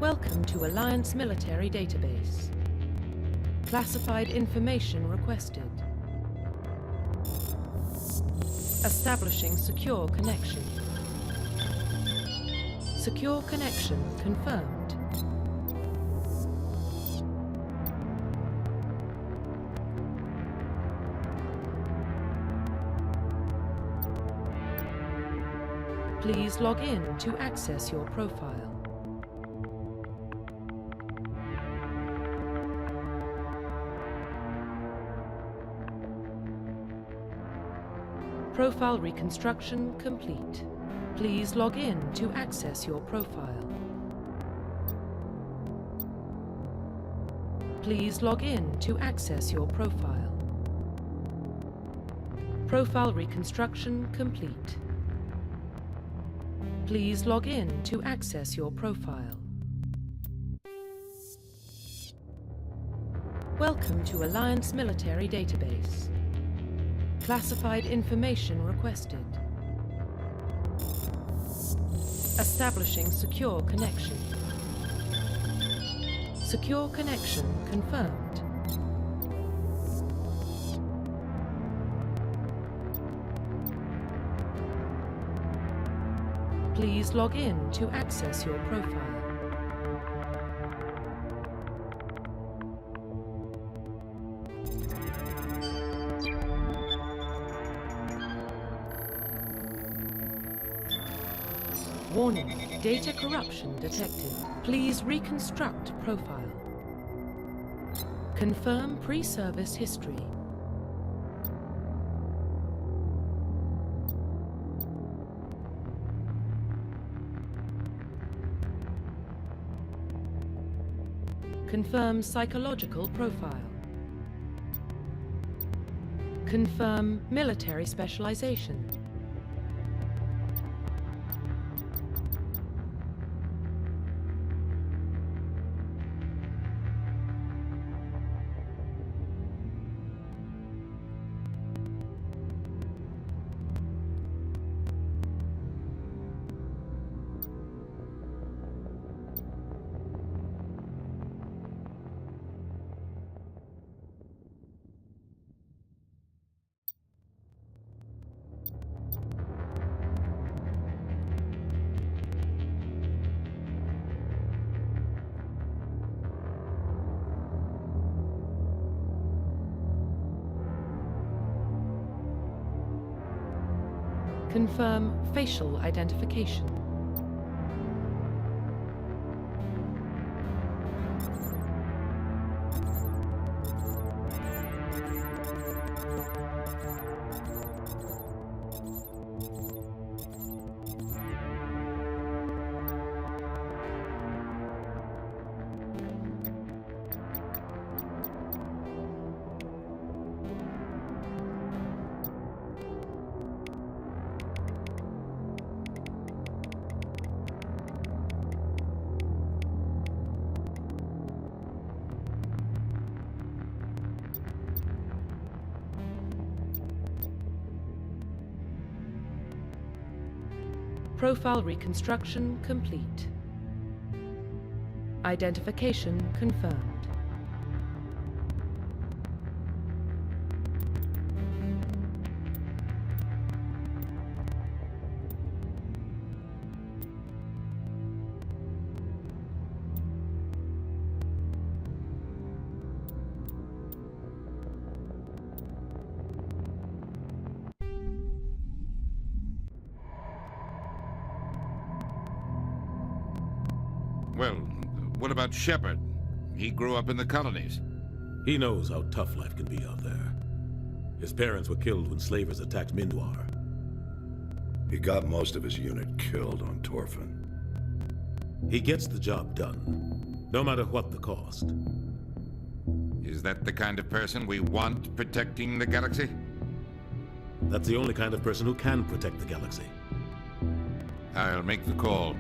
Welcome to Alliance Military Database. Classified information requested. Establishing secure connection. Secure connection confirmed. Please log in to access your profile. Profile reconstruction complete. Please log in to access your profile. Please log in to access your profile. Profile reconstruction complete. Please log in to access your profile. Welcome to Alliance Military Database. Classified information requested. Establishing secure connection. Secure connection confirmed. Please log in to access your profile. Warning, data corruption detected. Please reconstruct profile. Confirm pre-service history. Confirm psychological profile. Confirm military specialization. Confirm facial identification. Profile reconstruction complete. Identification confirmed. Well, what about Shepard? He grew up in the colonies. He knows how tough life can be out there. His parents were killed when slavers attacked Mindwar. He got most of his unit killed on Torfin. He gets the job done, no matter what the cost. Is that the kind of person we want protecting the galaxy? That's the only kind of person who can protect the galaxy. I'll make the call.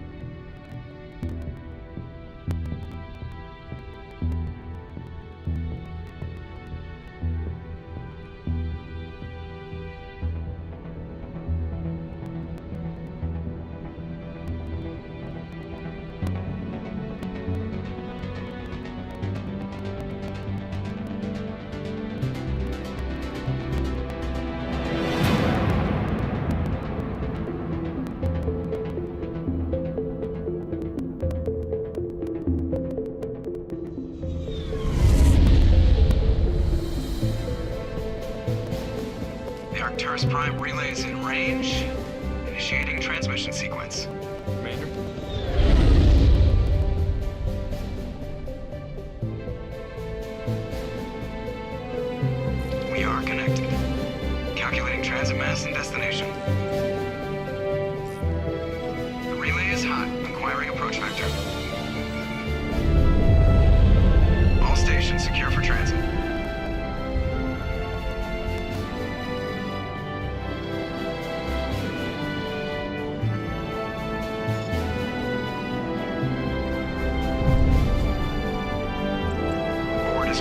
Arcturus Prime relays in range. Initiating transmission sequence. Commander? We are connected. Calculating transit mass and destination. The relay is hot. Acquiring approach vector. All stations secure for transit.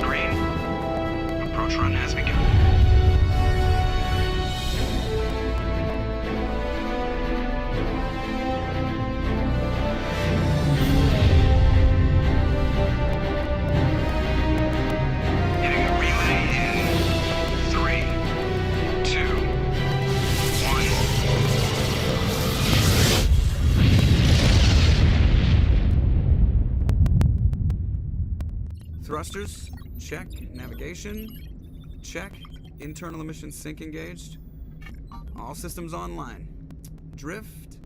Green. Approach run has begun. Hitting the relay in 3, 2, 1. Thrusters. Check. Navigation. Check. Internal emission sync engaged. All systems online. Drift.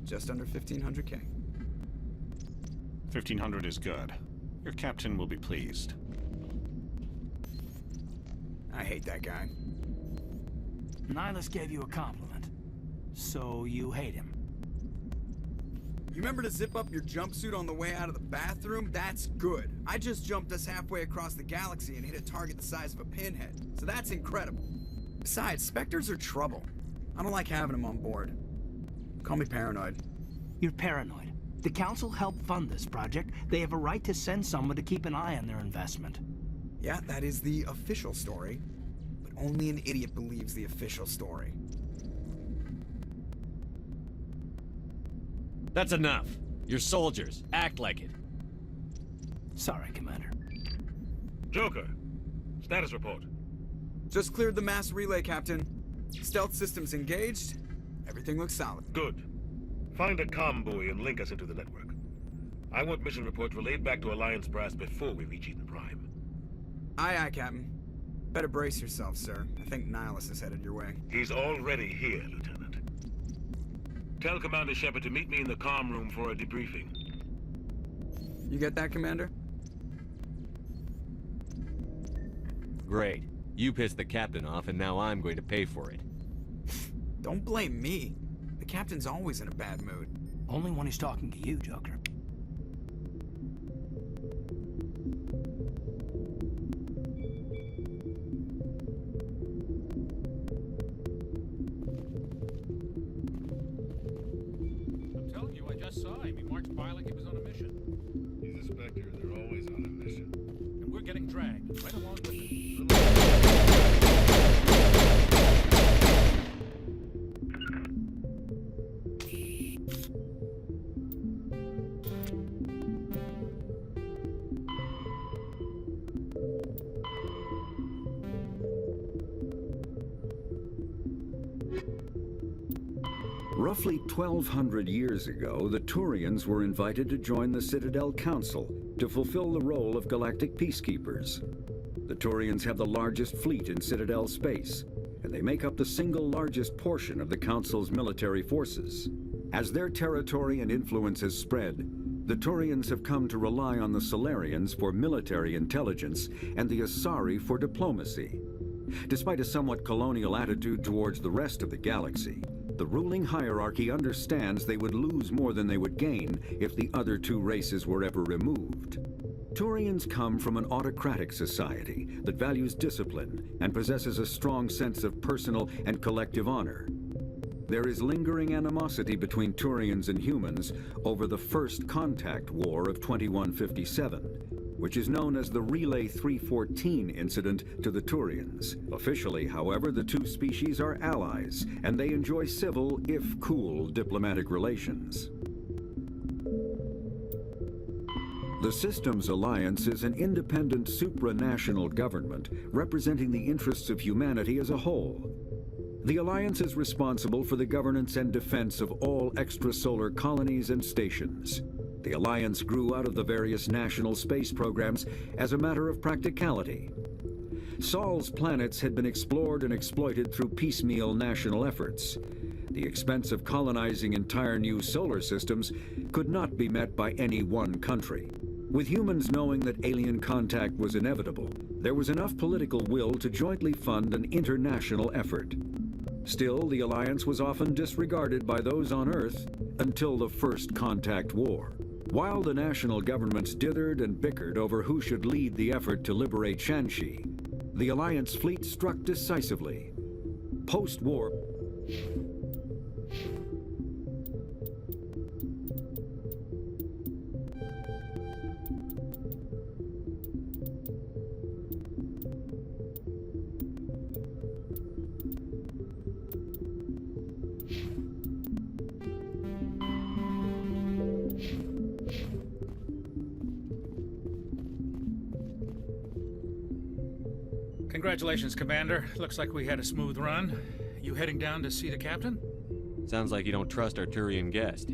Just under 1500K. 1500 is good. Your captain will be pleased. I hate that guy. Nihilus gave you a compliment. So you hate him. You remember to zip up your jumpsuit on the way out of the bathroom? That's good. I just jumped us halfway across the galaxy and hit a target the size of a pinhead. So that's incredible. Besides, Spectres are trouble. I don't like having them on board. Call me paranoid. You're paranoid. The Council helped fund this project. They have a right to send someone to keep an eye on their investment. Yeah, that is the official story. But only an idiot believes the official story. That's enough. You're soldiers. Act like it. Sorry, Commander. Joker, status report. Just cleared the mass relay, Captain. Stealth systems engaged. Everything looks solid. Good. Find a comm buoy and link us into the network. I want mission reports relayed back to Alliance Brass before we reach Eden Prime. Aye, aye, Captain. Better brace yourself, sir. I think Nihilus is headed your way. He's already here, Lieutenant. Tell Commander Shepard to meet me in the comm room for a debriefing. You get that, Commander? Great. You pissed the captain off, and now I'm going to pay for it. Don't blame me. The captain's always in a bad mood. Only when he's talking to you, Joker. I'm telling you, I just saw him. He marched by like he was on a mission. He's a Spectre. They're always on a mission. And we're getting dragged right along with him. Roughly 1,200 years ago, the Turians were invited to join the Citadel Council to fulfill the role of galactic peacekeepers. The Turians have the largest fleet in Citadel space, and they make up the single largest portion of the Council's military forces. As their territory and influence has spread, The Turians have come to rely on the Solarians for military intelligence and the Asari for diplomacy. Despite a somewhat colonial attitude towards the rest of the galaxy, the ruling hierarchy understands they would lose more than they would gain if the other two races were ever removed. Turians come from an autocratic society that values discipline and possesses a strong sense of personal and collective honor. There is lingering animosity between Turians and humans over the First Contact War of 2157, which is known as the Relay 314 incident to the Turians. Officially, however, the two species are allies, and they enjoy civil, if cool, diplomatic relations. The Systems Alliance is an independent supranational government representing the interests of humanity as a whole. The Alliance is responsible for the governance and defense of all extrasolar colonies and stations. The Alliance grew out of the various national space programs as a matter of practicality. Sol's planets had been explored and exploited through piecemeal national efforts. The expense of colonizing entire new solar systems could not be met by any one country. With humans knowing that alien contact was inevitable, there was enough political will to jointly fund an international effort. Still, the Alliance was often disregarded by those on Earth until the First Contact War. While the national governments dithered and bickered over who should lead the effort to liberate Shanxi, the Alliance fleet struck decisively. Post-war, Congratulations, Commander. Looks like we had a smooth run. You heading down to see the captain? Sounds like you don't trust our Turian guest.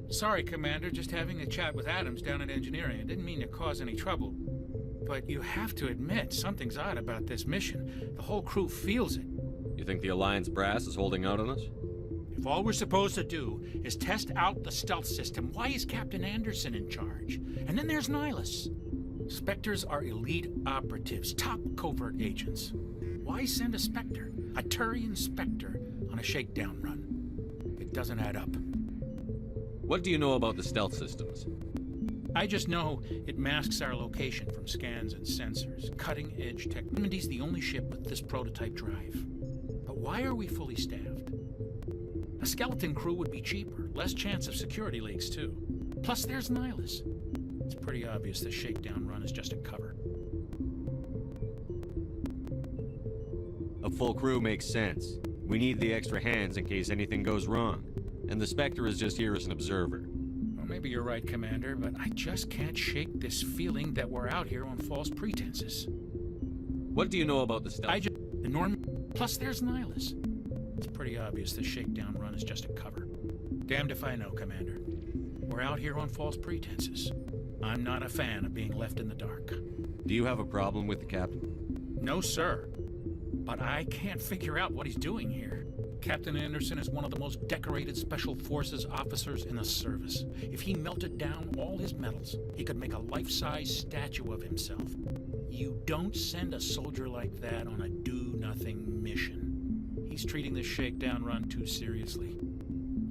Sorry, Commander. Just having a chat with Adams down at engineering. I didn't mean to cause any trouble. But you have to admit, something's odd about this mission. The whole crew feels it. You think the Alliance brass is holding out on us? If all we're supposed to do is test out the stealth system, why is Captain Anderson in charge? And then there's Nihilus. Spectres are elite operatives, top covert agents. Why send a Spectre, a Turian Spectre, on a shakedown run? It doesn't add up. What do you know about the stealth systems? I just know it masks our location from scans and sensors. Cutting-edge technology's the only ship with this prototype drive. But why are we fully staffed? A skeleton crew would be cheaper, less chance of security leaks too. Plus there's Nihilus. It's pretty obvious the shakedown run is just a cover. A full crew makes sense. We need the extra hands in case anything goes wrong. And the Spectre is just here as an observer. Well, maybe you're right, Commander, but I just can't shake this feeling that we're out here on false pretenses. What do you know about the stealth? The Norm... Plus there's Nihilus. It's pretty obvious the shakedown run is just a cover. Damned if I know, Commander. We're out here on false pretenses. I'm not a fan of being left in the dark. Do you have a problem with the captain? No, sir. But I can't figure out what he's doing here. Captain Anderson is one of the most decorated Special Forces officers in the service. If he melted down all his medals, he could make a life-size statue of himself. You don't send a soldier like that on a do-nothing mission. He's treating this shakedown run too seriously.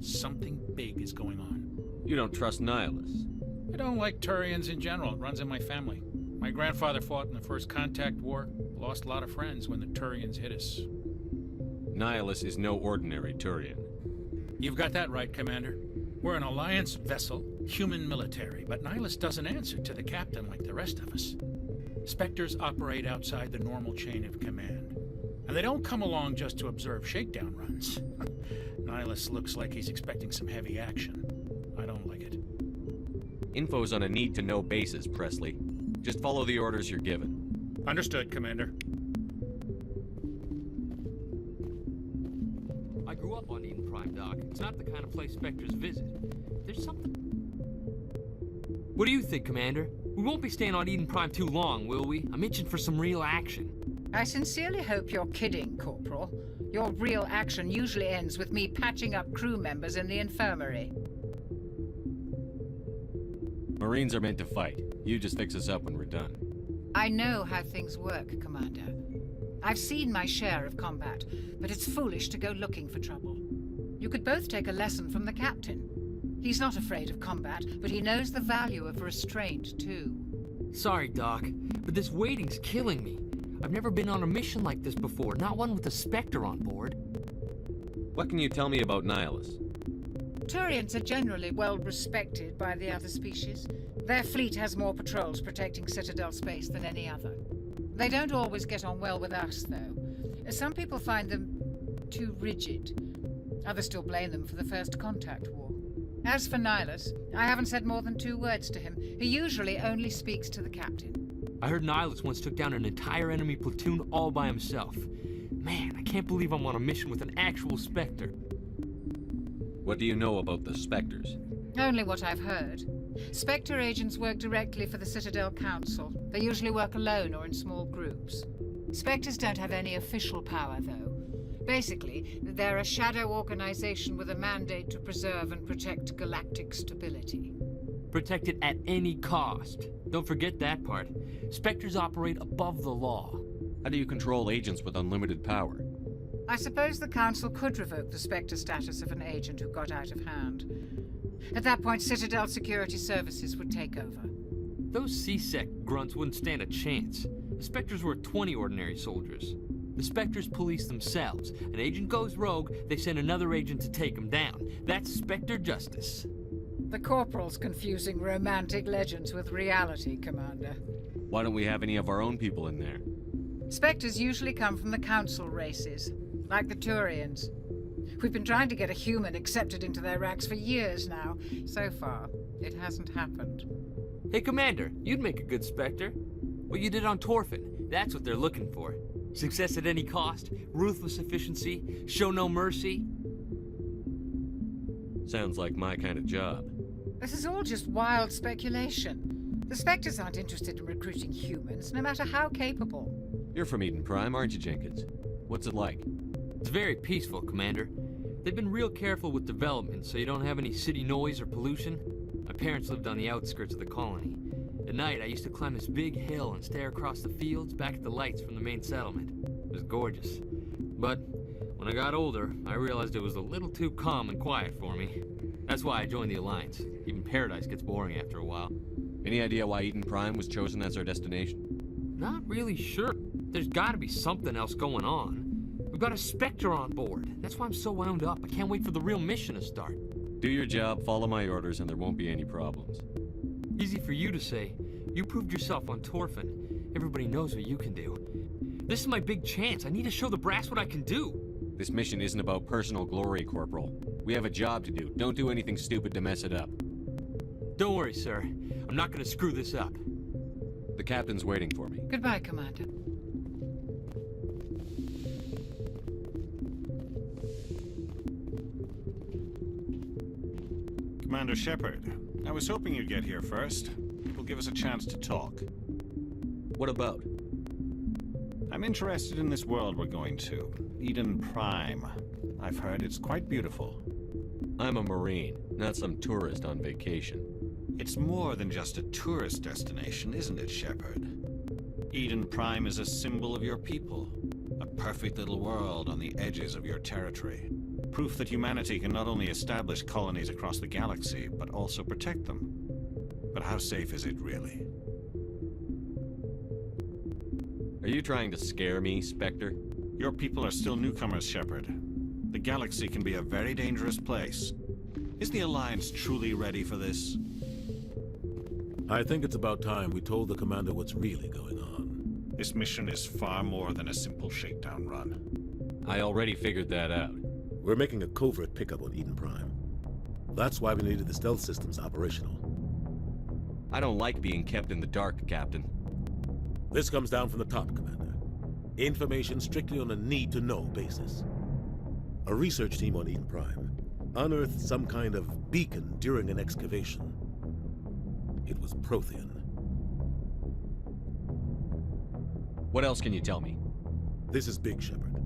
Something big is going on. You don't trust Nihilus? I don't like Turians in general. It runs in my family. My grandfather fought in the First Contact War. Lost a lot of friends when the Turians hit us. Nihilus is no ordinary Turian. You've got that right, Commander. We're an Alliance vessel, human military, but Nihilus doesn't answer to the captain like the rest of us. Spectres operate outside the normal chain of command. And they don't come along just to observe shakedown runs. Nihilus looks like he's expecting some heavy action. I don't like it. Info's on a need-to-know basis, Presley. Just follow the orders you're given. Understood, Commander. I grew up on Eden Prime, Doc. It's not the kind of place Spectres visit. There's something... What do you think, Commander? We won't be staying on Eden Prime too long, will we? I'm itching for some real action. I sincerely hope you're kidding, Corporal. Your real action usually ends with me patching up crew members in the infirmary. Marines are meant to fight. You just fix us up when we're done. I know how things work, Commander. I've seen my share of combat, but it's foolish to go looking for trouble. You could both take a lesson from the captain. He's not afraid of combat, but he knows the value of restraint, too. Sorry, Doc, but this waiting's killing me. I've never been on a mission like this before, not one with a Spectre on board. What can you tell me about Nihilus? Turians are generally well respected by the other species. Their fleet has more patrols protecting Citadel space than any other. They don't always get on well with us, though. Some people find them too rigid. Others still blame them for the First Contact War. As for Nihilus, I haven't said more than 2 words to him. He usually only speaks to the captain. I heard Nihilus once took down an entire enemy platoon all by himself. Man, I can't believe I'm on a mission with an actual Spectre. What do you know about the Spectres? Only what I've heard. Spectre agents work directly for the Citadel Council. They usually work alone or in small groups. Spectres don't have any official power, though. Basically, they're a shadow organization with a mandate to preserve and protect galactic stability. Protect it at any cost. Don't forget that part. Spectres operate above the law. How do you control agents with unlimited power? I suppose the Council could revoke the Spectre status of an agent who got out of hand. At that point, Citadel Security Services would take over. Those C-Sec grunts wouldn't stand a chance. The Spectres were 20 ordinary soldiers. The Spectres police themselves. An agent goes rogue, they send another agent to take him down. That's Spectre justice. The Corporal's confusing romantic legends with reality, Commander. Why don't we have any of our own people in there? Spectres usually come from the Council races, like the Turians. We've been trying to get a human accepted into their ranks for years now. So far, it hasn't happened. Hey, Commander, you'd make a good Spectre. What you did on Torfin, that's what they're looking for. Success at any cost, ruthless efficiency, show no mercy. Sounds like my kind of job. This is all just wild speculation. The Spectres aren't interested in recruiting humans, no matter how capable. You're from Eden Prime, aren't you, Jenkins? What's it like? It's very peaceful, Commander. They've been real careful with development, so you don't have any city noise or pollution. My parents lived on the outskirts of the colony. At night, I used to climb this big hill and stare across the fields back at the lights from the main settlement. It was gorgeous. But when I got older, I realized it was a little too calm and quiet for me. That's why I joined the Alliance. Even Paradise gets boring after a while. Any idea why Eden Prime was chosen as our destination? Not really sure. There's gotta be something else going on. We've got a Spectre on board. That's why I'm so wound up. I can't wait for the real mission to start. Do your job, follow my orders, and there won't be any problems. Easy for you to say. You proved yourself on Torfin. Everybody knows what you can do. This is my big chance. I need to show the brass what I can do. This mission isn't about personal glory, Corporal. We have a job to do. Don't do anything stupid to mess it up. Don't worry, sir. I'm not gonna screw this up. The captain's waiting for me. Goodbye, Commander. Commander Shepard, I was hoping you'd get here first. It will give us a chance to talk. What about? I'm interested in this world we're going to, Eden Prime. I've heard it's quite beautiful. I'm a Marine, not some tourist on vacation. It's more than just a tourist destination, isn't it, Shepard? Eden Prime is a symbol of your people. A perfect little world on the edges of your territory. Proof that humanity can not only establish colonies across the galaxy, but also protect them. But how safe is it, really? Are you trying to scare me, Spectre? Your people are still newcomers, Shepard. The galaxy can be a very dangerous place. Is the Alliance truly ready for this? I think it's about time we told the Commander what's really going on. This mission is far more than a simple shakedown run. I already figured that out. We're making a covert pickup on Eden Prime. That's why we needed the stealth systems operational. I don't like being kept in the dark, Captain. This comes down from the top, Commander. Information strictly on a need-to-know basis. A research team on Eden Prime unearthed some kind of beacon during an excavation. It was Prothean. What else can you tell me? This is big, Shepard.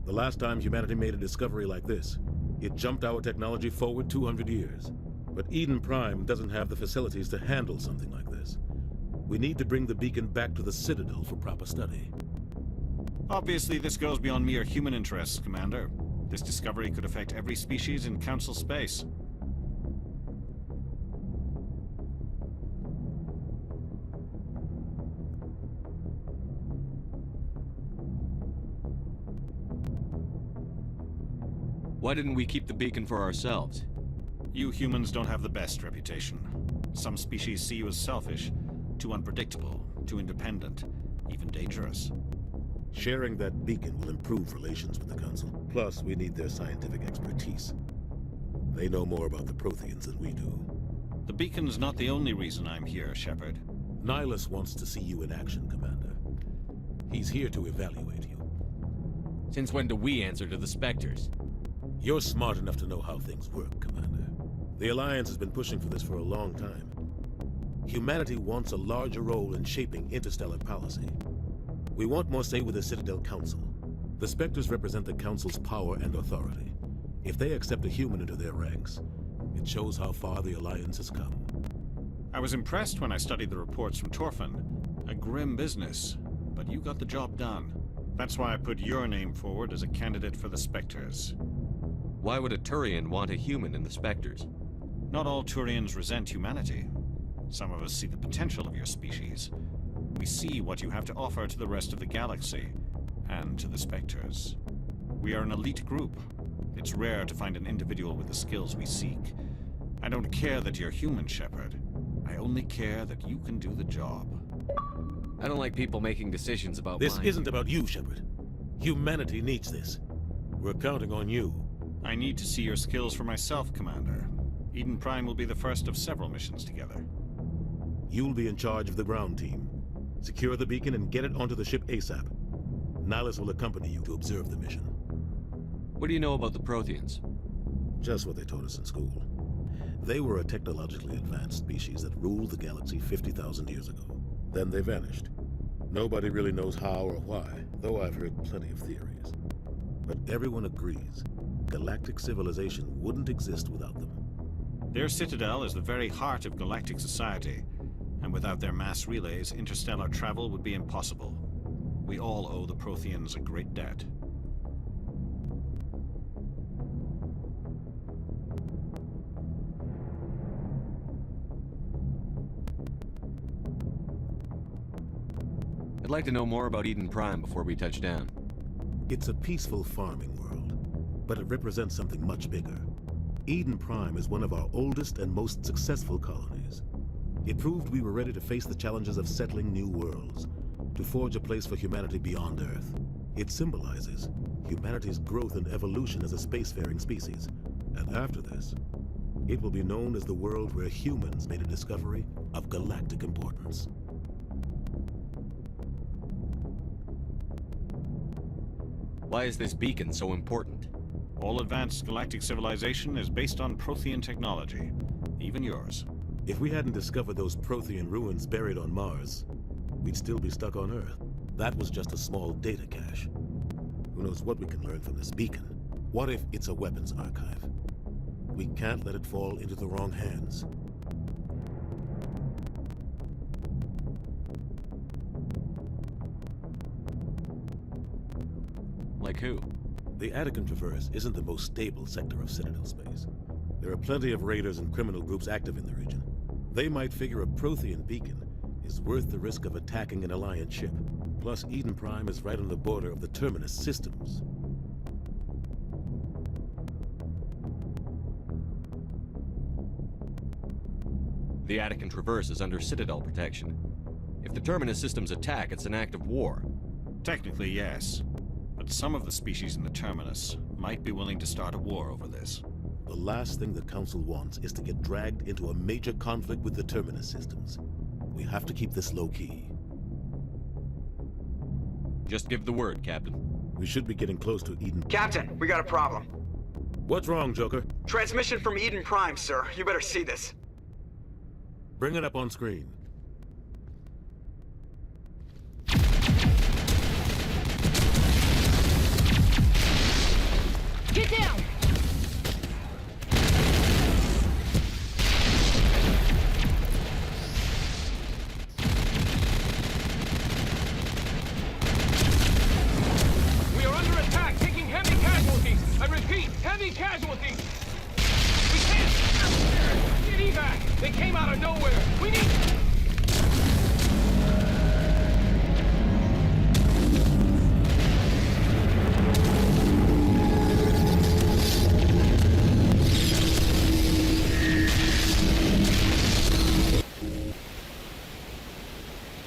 The last time humanity made a discovery like this, it jumped our technology forward 200 years. But Eden Prime doesn't have the facilities to handle something like this. We need to bring the beacon back to the Citadel for proper study. Obviously, this goes beyond mere human interests, Commander. This discovery could affect every species in Council space. Why didn't we keep the beacon for ourselves? You humans don't have the best reputation. Some species see you as selfish, too unpredictable, too independent, even dangerous. Sharing that beacon will improve relations with the Council. Plus, we need their scientific expertise. They know more about the Protheans than we do. The beacon's not the only reason I'm here, Shepard. Nihilus wants to see you in action, Commander. He's here to evaluate you. Since when do we answer to the Spectres? You're smart enough to know how things work, Commander. The Alliance has been pushing for this for a long time. Humanity wants a larger role in shaping interstellar policy. We want more say with the Citadel Council. The Spectres represent the Council's power and authority. If they accept a human into their ranks, it shows how far the Alliance has come. I was impressed when I studied the reports from Torfin. A grim business, but you got the job done. That's why I put your name forward as a candidate for the Spectres. Why would a Turian want a human in the Spectres? Not all Turians resent humanity. Some of us see the potential of your species. We see what you have to offer to the rest of the galaxy, and to the Spectres. We are an elite group. It's rare to find an individual with the skills we seek. I don't care that you're human, Shepard. I only care that you can do the job. I don't like people making decisions about This mine. isn't about you, Shepard. Humanity needs this. We're counting on you. I need to see your skills for myself, Commander. Eden Prime will be the first of several missions together. You'll be in charge of the ground team. Secure the beacon and get it onto the ship ASAP. Nihilus will accompany you to observe the mission. What do you know about the Protheans? Just what they taught us in school. They were a technologically advanced species that ruled the galaxy 50,000 years ago. Then they vanished. Nobody really knows how or why, though I've heard plenty of theories. But everyone agrees, galactic civilization wouldn't exist without them. Their citadel is the very heart of galactic society, and without their mass relays, interstellar travel would be impossible. We all owe the Protheans a great debt. I'd like to know more about Eden Prime before we touch down. It's a peaceful farming world, but it represents something much bigger. Eden Prime is one of our oldest and most successful colonies. It proved we were ready to face the challenges of settling new worlds, to forge a place for humanity beyond Earth. It symbolizes humanity's growth and evolution as a spacefaring species. And after this, it will be known as the world where humans made a discovery of galactic importance. Why is this beacon so important? All advanced galactic civilization is based on Prothean technology, even yours. If we hadn't discovered those Prothean ruins buried on Mars, we'd still be stuck on Earth. That was just a small data cache. Who knows what we can learn from this beacon? What if it's a weapons archive? We can't let it fall into the wrong hands. Like who? The Attican Traverse isn't the most stable sector of Citadel space. There are plenty of raiders and criminal groups active in the region. They might figure a Prothean beacon is worth the risk of attacking an Alliance ship. Plus, Eden Prime is right on the border of the Terminus systems. The Attican Traverse is under Citadel protection. If the Terminus systems attack, it's an act of war. Technically, yes. But some of the species in the Terminus might be willing to start a war over this. The last thing the Council wants is to get dragged into a major conflict with the Terminus systems. We have to keep this low-key. Just give the word, Captain. We should be getting close to Eden. Captain, we got a problem. What's wrong, Joker? Transmission from Eden Prime, sir. You better see this. Bring it up on screen. Get down! heavy casualties! We can't... Get evac! They came out of nowhere! We need...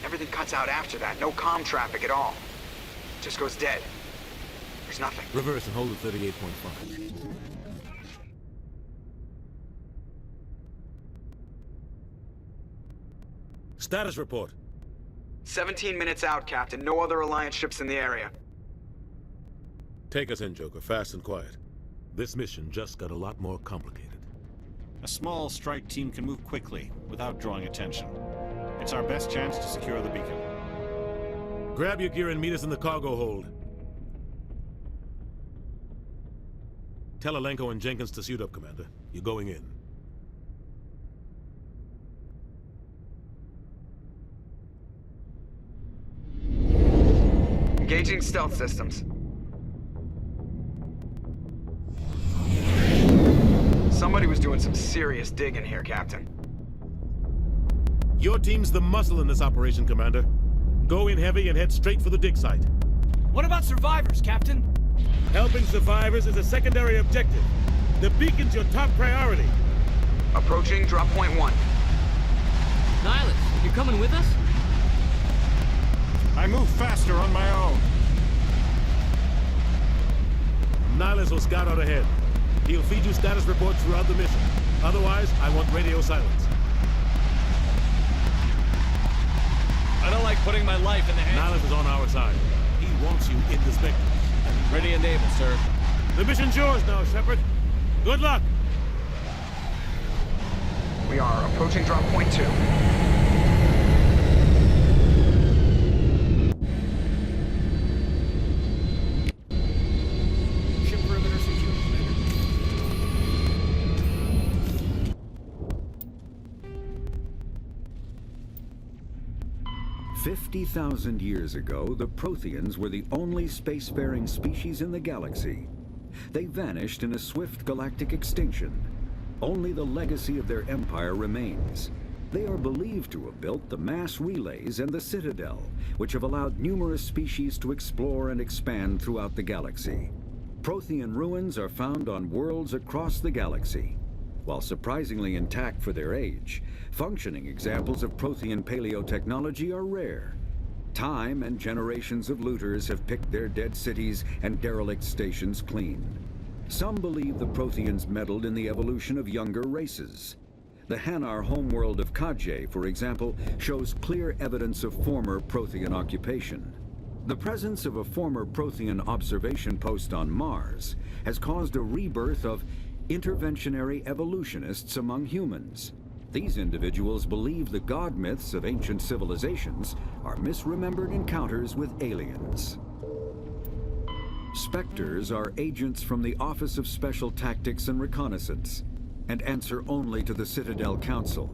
Everything cuts out after that. No comm traffic at all. Just goes dead. There's nothing. Reverse and hold at 38.5. Status report. 17 minutes out, Captain. No other Alliance ships in the area. Take us in, Joker, fast and quiet. This mission just got a lot more complicated. A small strike team can move quickly, without drawing attention. It's our best chance to secure the beacon. Grab your gear and meet us in the cargo hold. Tell Alenko and Jenkins to suit up, Commander. You're going in. Engaging stealth systems. Somebody was doing some serious digging here, Captain. Your team's the muscle in this operation, Commander. Go in heavy and head straight for the dig site. What about survivors, Captain? Helping survivors is a secondary objective. The beacon's your top priority. Approaching drop point 1. Nihilus, you coming with us? I move faster on my own. Nihilus will scout out ahead. He'll feed you status reports throughout the mission. Otherwise, I want radio silence. I don't like putting my life in the hands... Nihilus is on our side. He wants you in the Spectre. Ready and able, sir. The mission's yours now, Shepard. Good luck! We are approaching drop point 2. Ship perimeter secure, Commander. 50,000 years ago, the Protheans were the only spacefaring species in the galaxy. They vanished in a swift galactic extinction. Only the legacy of their empire remains. They are believed to have built the mass relays and the Citadel, which have allowed numerous species to explore and expand throughout the galaxy. Prothean ruins are found on worlds across the galaxy. While surprisingly intact for their age, functioning examples of Prothean paleotechnology are rare. Time and generations of looters have picked their dead cities and derelict stations clean. Some believe the Protheans meddled in the evolution of younger races. The Hanar homeworld of Kajay, for example, shows clear evidence of former Prothean occupation. The presence of a former Prothean observation post on Mars has caused a rebirth of interventionary evolutionists among humans. These individuals believe the god myths of ancient civilizations are misremembered encounters with aliens. Spectres are agents from the Office of Special Tactics and Reconnaissance, and answer only to the Citadel Council.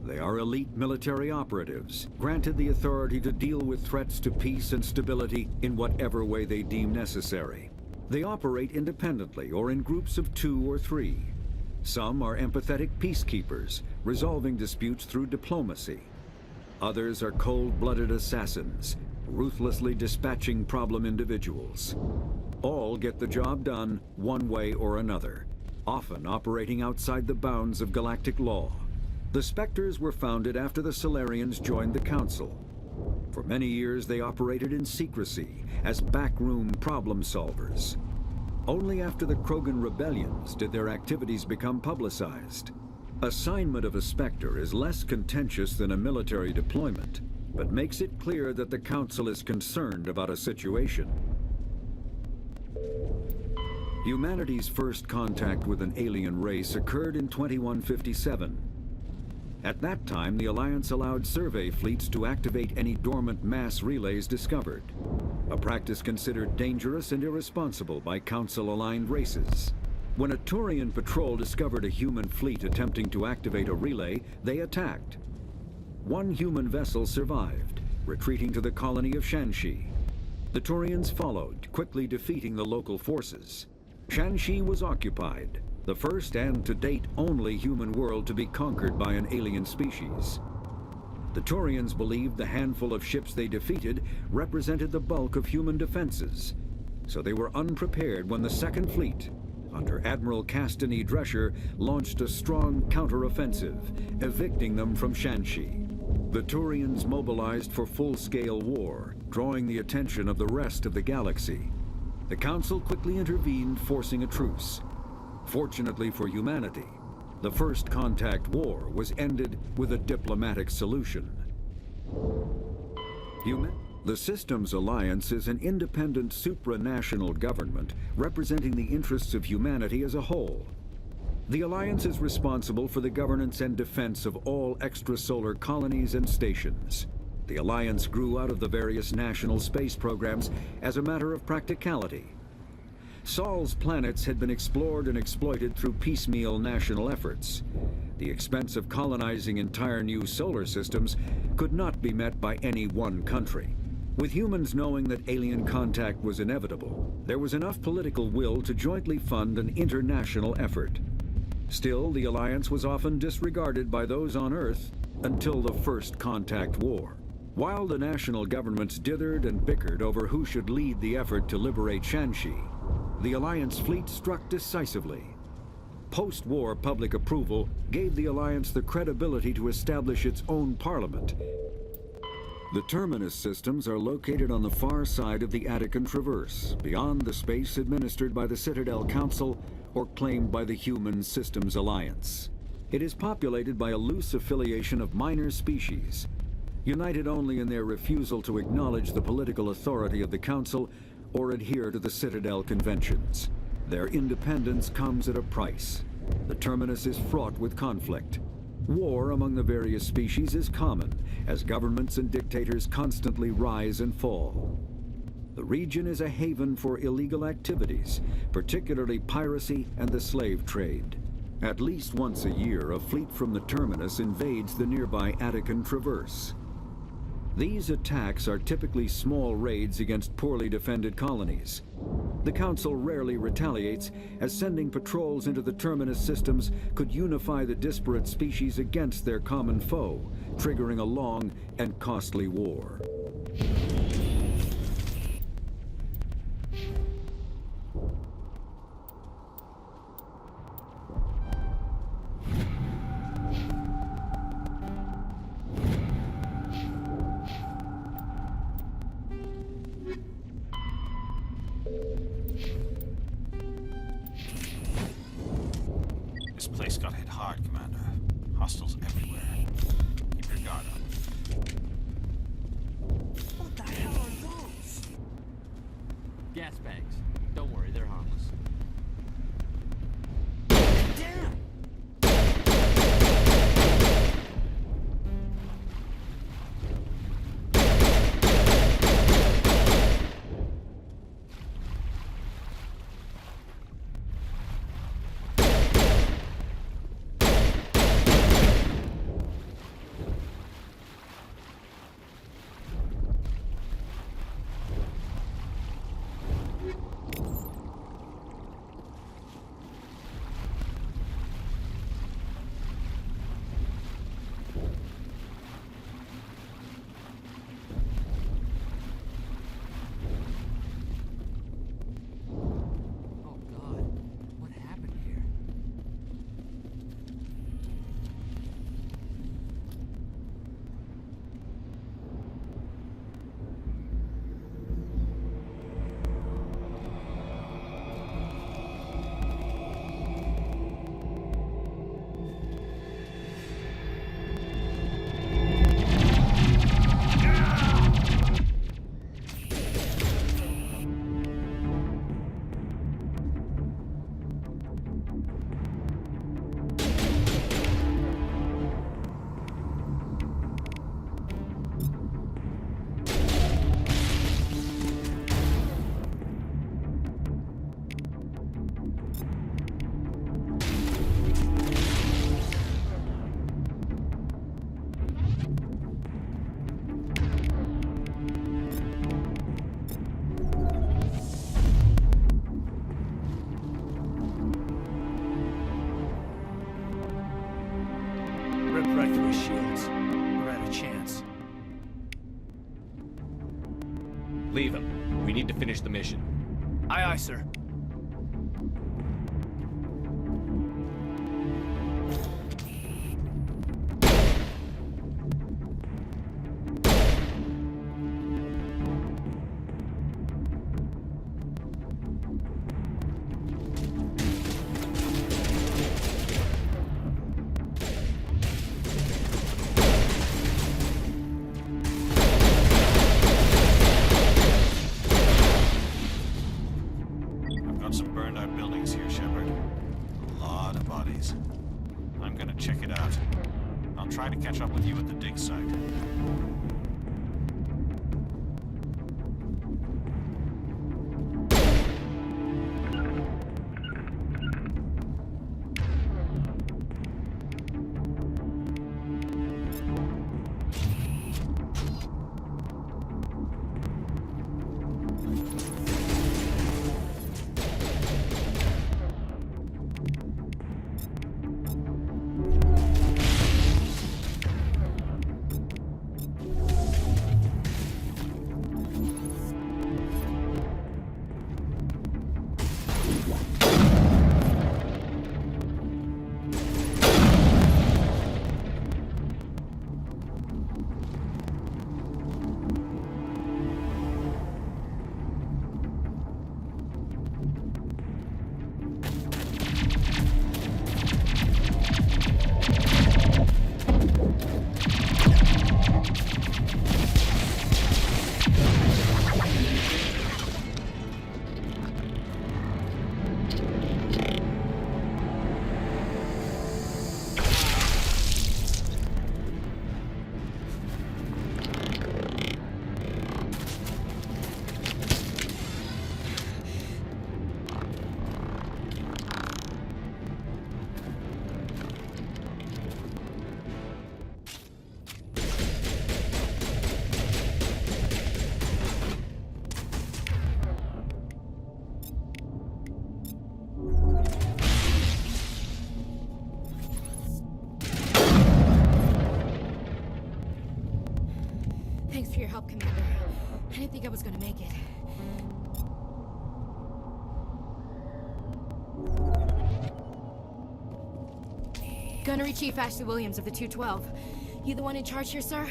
They are elite military operatives, granted the authority to deal with threats to peace and stability in whatever way they deem necessary. They operate independently or in groups of 2 or 3. Some are empathetic peacekeepers, resolving disputes through diplomacy. Others are cold-blooded assassins, ruthlessly dispatching problem individuals. All get the job done one way or another, often operating outside the bounds of galactic law. The Spectres were founded after the Solarians joined the Council. For many years they operated in secrecy as backroom problem solvers. Only after the Krogan rebellions did their activities become publicized. Assignment of a Spectre is less contentious than a military deployment, but makes it clear that the Council is concerned about a situation. Humanity's first contact with an alien race occurred in 2157. At that time, the Alliance allowed survey fleets to activate any dormant mass relays discovered, a practice considered dangerous and irresponsible by Council-aligned races. When a Turian patrol discovered a human fleet attempting to activate a relay, they attacked. One human vessel survived, retreating to the colony of Shanxi. The Turians followed, quickly defeating the local forces. Shanxi was occupied, the first and to date only human world to be conquered by an alien species. The Turians believed the handful of ships they defeated represented the bulk of human defenses, so they were unprepared when the Second Fleet, under Admiral Castanet Drescher, launched a strong counteroffensive, evicting them from Shanxi. The Turians mobilized for full-scale war, drawing the attention of the rest of the galaxy. The Council quickly intervened, forcing a truce. Fortunately for humanity, the First Contact War was ended with a diplomatic solution. The Systems Alliance is an independent supranational government representing the interests of humanity as a whole. The Alliance is responsible for the governance and defense of all extrasolar colonies and stations. The Alliance grew out of the various national space programs as a matter of practicality. Sol's planets had been explored and exploited through piecemeal national efforts. The expense of colonizing entire new solar systems could not be met by any one country. With humans knowing that alien contact was inevitable, there was enough political will to jointly fund an international effort. Still, the Alliance was often disregarded by those on Earth until the First Contact War. While the national governments dithered and bickered over who should lead the effort to liberate Shanxi, the Alliance fleet struck decisively. Post-war public approval gave the Alliance the credibility to establish its own parliament. The Terminus systems are located on the far side of the Attican Traverse, beyond the space administered by the Citadel Council or claimed by the Human Systems Alliance. It is populated by a loose affiliation of minor species, united only in their refusal to acknowledge the political authority of the Council or adhere to the Citadel Conventions. Their independence comes at a price. The Terminus is fraught with conflict. War among the various species is common, as governments and dictators constantly rise and fall. The region is a haven for illegal activities, particularly piracy and the slave trade. At least once a year, a fleet from the Terminus invades the nearby Attican Traverse. These attacks are typically small raids against poorly defended colonies. The Council rarely retaliates, as sending patrols into the Terminus systems could unify the disparate species against their common foe, triggering a long and costly war. This place got hit hard, Commander. Hostiles everywhere. Keep your guard up. What the hell are those? Gas bags. Don't worry, they're harmless. Damn! We need to finish the mission. Aye, aye, sir. I've got some burned out buildings here, Shepard. A lot of bodies. I'm gonna check it out. I'll try to catch up with you at the dig site. Thanks for your help, Commander. I didn't think I was gonna make it. Gunnery Chief Ashley Williams of the 212. You the one in charge here, sir?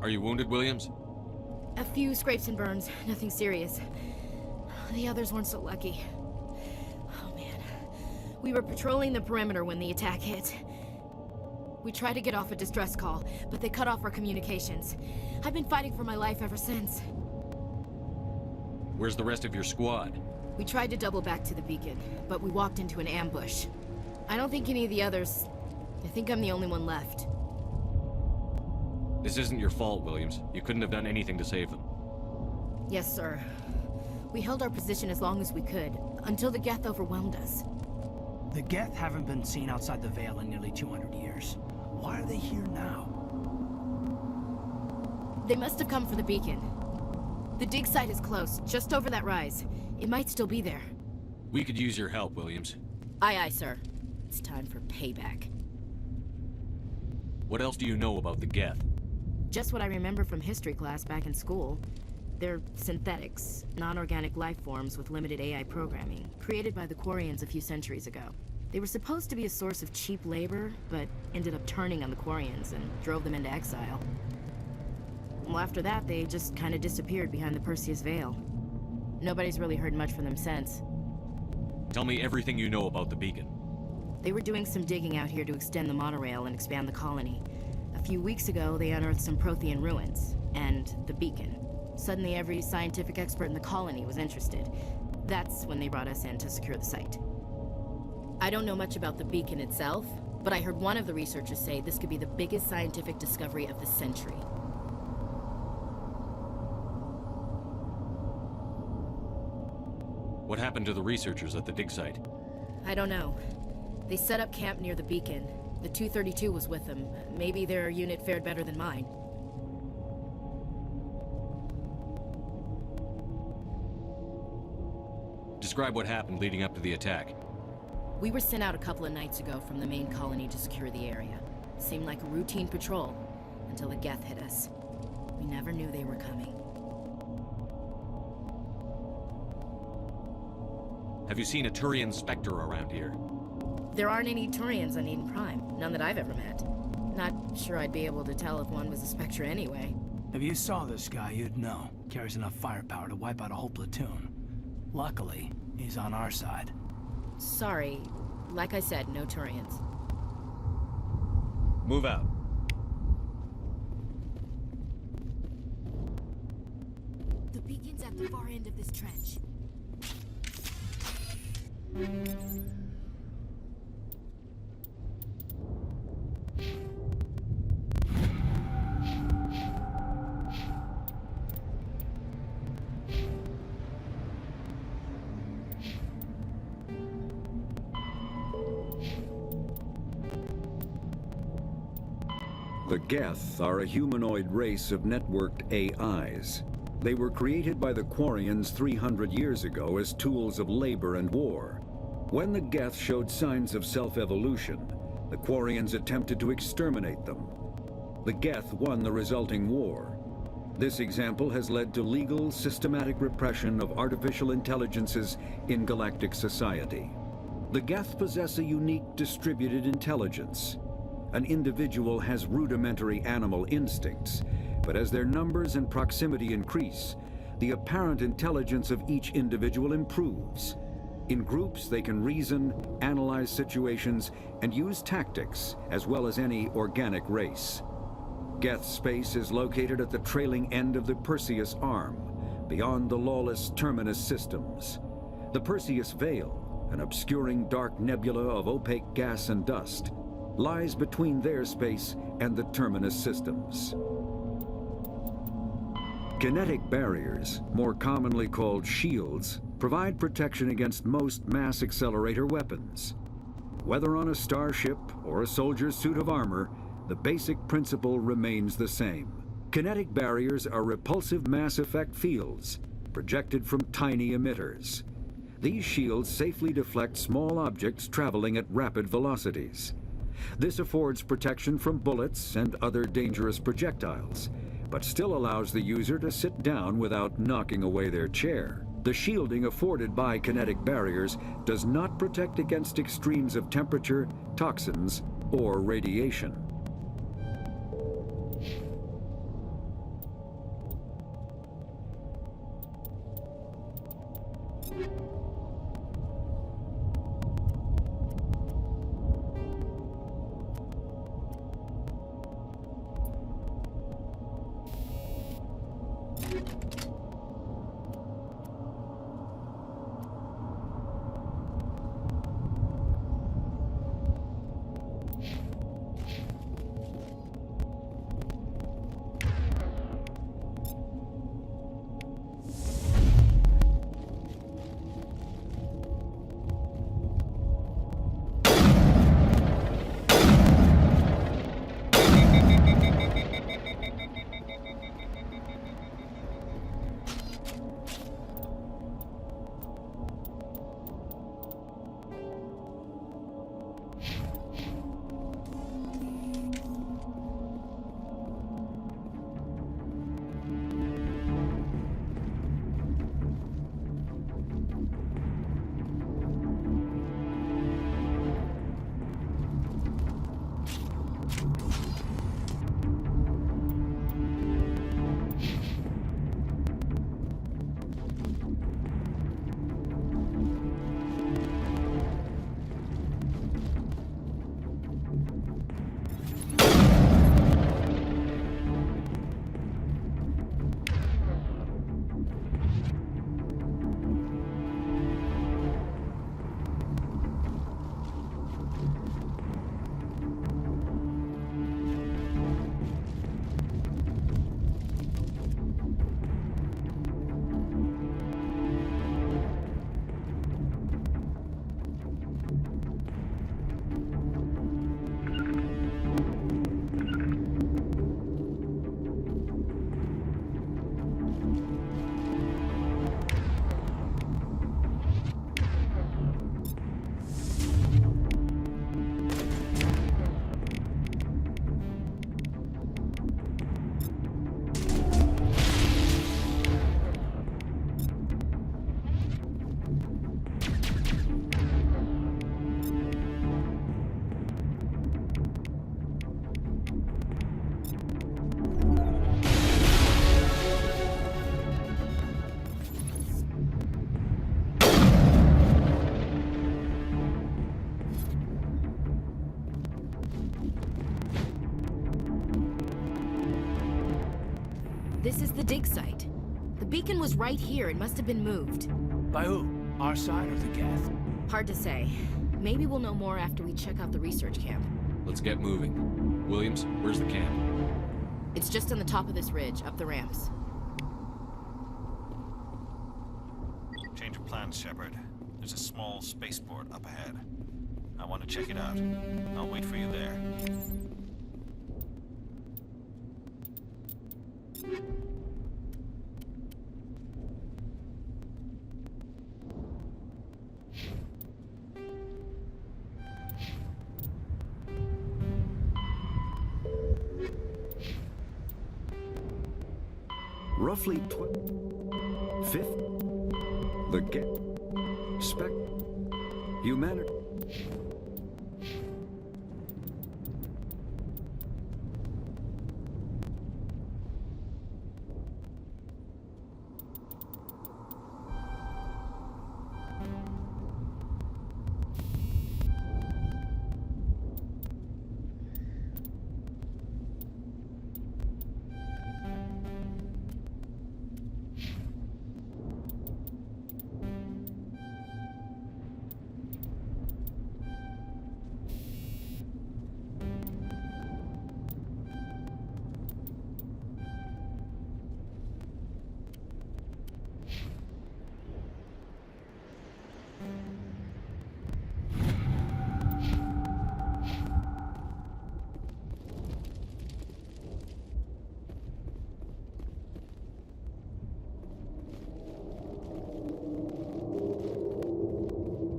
Are you wounded, Williams? A few scrapes and burns, nothing serious. The others weren't so lucky. Oh man. We were patrolling the perimeter when the attack hit. We tried to get off a distress call, but they cut off our communications. I've been fighting for my life ever since. Where's the rest of your squad? We tried to double back to the beacon, but we walked into an ambush. I don't think any of the others... I think I'm the only one left. This isn't your fault, Williams. You couldn't have done anything to save them. Yes, sir. We held our position as long as we could, until the Geth overwhelmed us. The Geth haven't been seen outside the Veil in nearly 200 years. Why are they here now? They must have come for the beacon. The dig site is close, just over that rise. It might still be there. We could use your help, Williams. Aye, aye, sir. It's time for payback. What else do you know about the Geth? Just what I remember from history class back in school. They're synthetics, non-organic life forms with limited AI programming, created by the Quarians a few centuries ago. They were supposed to be a source of cheap labor, but ended up turning on the Quarians and drove them into exile. Well, after that, they just kind of disappeared behind the Perseus Veil. Nobody's really heard much from them since. Tell me everything you know about the beacon. They were doing some digging out here to extend the monorail and expand the colony. A few weeks ago, they unearthed some Prothean ruins, and the beacon. Suddenly, every scientific expert in the colony was interested. That's when they brought us in to secure the site. I don't know much about the beacon itself, but I heard one of the researchers say this could be the biggest scientific discovery of the century. What happened to the researchers at the dig site? I don't know. They set up camp near the beacon. The 232 was with them. Maybe their unit fared better than mine. Describe what happened leading up to the attack. We were sent out a couple of nights ago from the main colony to secure the area. Seemed like a routine patrol, until the Geth hit us. We never knew they were coming. Have you seen a Turian Spectre around here? There aren't any Turians on Eden Prime. None that I've ever met. Not sure I'd be able to tell if one was a Spectre anyway. If you saw this guy, you'd know. Carries enough firepower to wipe out a whole platoon. Luckily, he's on our side. Sorry. Like I said, no Turians. Move out. The beacon's at the far end of this trench. The Geth are a humanoid race of networked AIs. They were created by the Quarians 300 years ago as tools of labor and war. When the Geth showed signs of self-evolution, the Quarians attempted to exterminate them. The Geth won the resulting war. This example has led to legal, systematic repression of artificial intelligences in galactic society. The Geth possess a unique distributed intelligence. An individual has rudimentary animal instincts, but as their numbers and proximity increase, the apparent intelligence of each individual improves. In groups, they can reason, analyze situations, and use tactics, as well as any organic race. Geth space is located at the trailing end of the Perseus Arm, beyond the lawless Terminus systems. The Perseus Veil, an obscuring dark nebula of opaque gas and dust, lies between their space and the Terminus systems. Kinetic barriers, more commonly called shields, provide protection against most mass accelerator weapons. Whether on a starship or a soldier's suit of armor, the basic principle remains the same. Kinetic barriers are repulsive mass effect fields, projected from tiny emitters. These shields safely deflect small objects traveling at rapid velocities. This affords protection from bullets and other dangerous projectiles, but still allows the user to sit down without knocking away their chair. The shielding afforded by kinetic barriers does not protect against extremes of temperature, toxins, or radiation. This is the dig site. The beacon was right here. It must have been moved. By who? Our side or the Geth? Hard to say. Maybe we'll know more after we check out the research camp. Let's get moving. Williams, where's the camp? It's just on the top of this ridge, up the ramps. Change of plans, Shepard. There's a small spaceport up ahead. I want to check it out. I'll wait for you there. Roughly 5th. The humanity.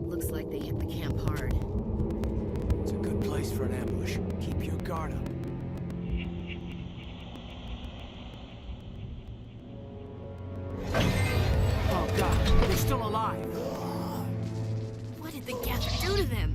Looks like they hit the camp hard. It's a good place for an ambush. Keep your guard up. Oh god, they're still alive! What did the Geth do to them?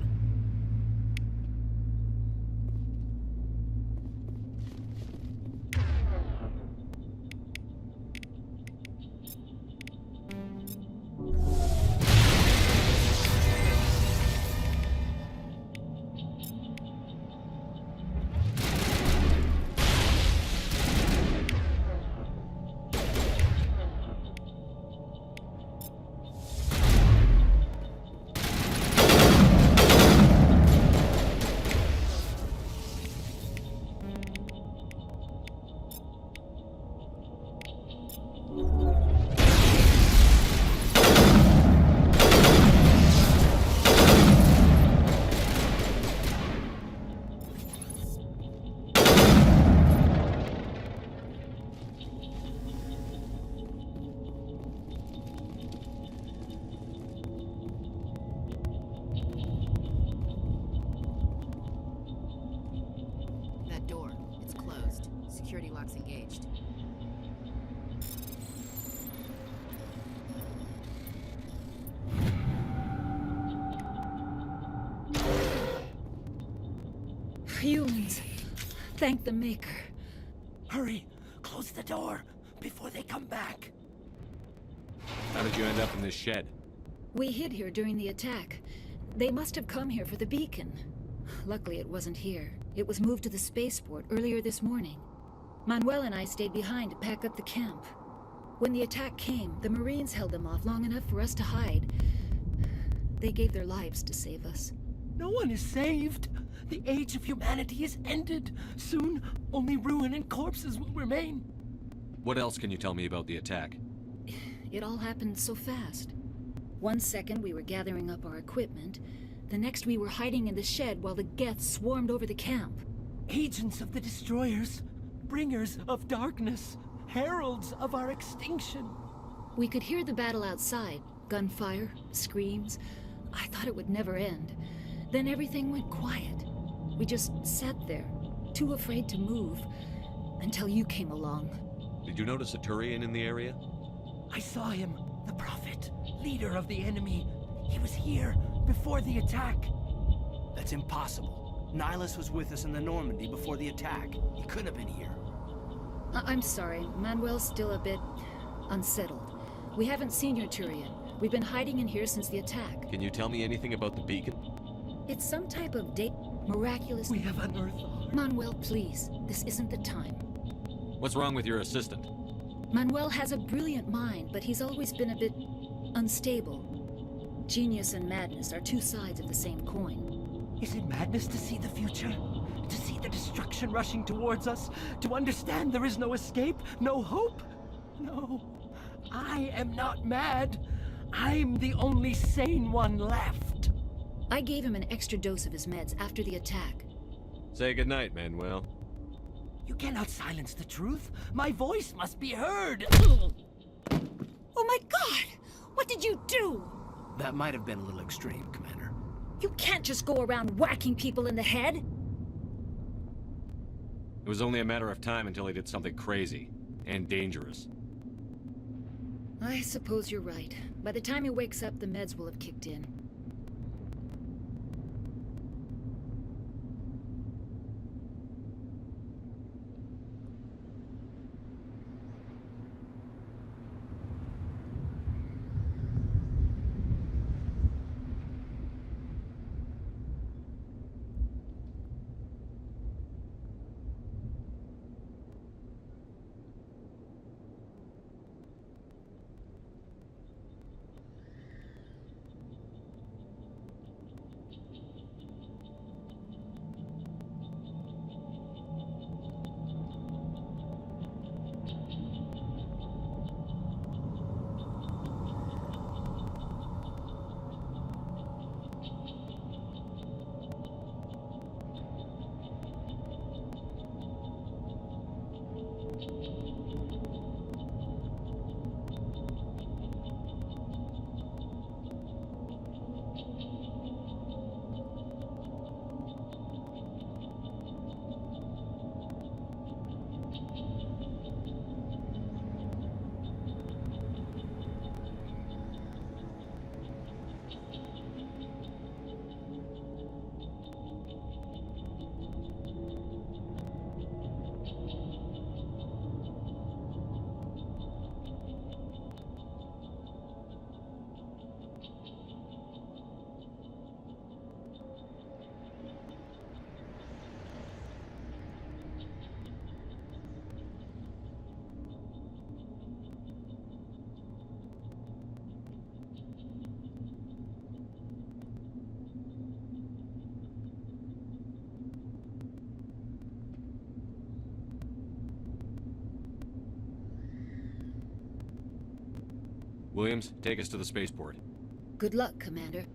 That door, it's closed. Security lock's engaged. Humans. Thank the Maker. Hurry! Close the door before they come back. How did you end up in this shed? We hid here during the attack. They must have come here for the beacon. Luckily, it wasn't here. It was moved to the spaceport earlier this morning. Manuel and I stayed behind to pack up the camp. When the attack came, the Marines held them off long enough for us to hide. They gave their lives to save us. No one is saved. The age of humanity is ended. Soon, only ruin and corpses will remain. What else can you tell me about the attack? It all happened so fast. 1 second we were gathering up our equipment. The next we were hiding in the shed while the Geth swarmed over the camp. Agents of the Destroyers, bringers of darkness, heralds of our extinction. We could hear the battle outside. Gunfire, screams. I thought it would never end. Then everything went quiet. We just sat there, too afraid to move, until you came along. Did you notice a Turian in the area? I saw him, the Prophet, leader of the enemy. He was here before the attack. That's impossible. Nihilus was with us in the Normandy before the attack. He couldn't have been here. I'm sorry. Manuel's still a bit unsettled. We haven't seen your Turian. We've been hiding in here since the attack. Can you tell me anything about the beacon? It's some type of miraculous... We have unearthed... Manuel, please. This isn't the time. What's wrong with your assistant? Manuel has a brilliant mind, but he's always been a bit unstable. Genius and madness are two sides of the same coin. Is it madness to see the future? To see the destruction rushing towards us? To understand there is no escape? No hope? No. I am not mad. I'm the only sane one left. I gave him an extra dose of his meds after the attack. Say goodnight, Manuel. You cannot silence the truth. My voice must be heard. Oh my God! What did you do? That might have been a little extreme, Commander. You can't just go around whacking people in the head. It was only a matter of time until he did something crazy and dangerous. I suppose you're right. By the time he wakes up, the meds will have kicked in. Williams, take us to the spaceport. Good luck, Commander.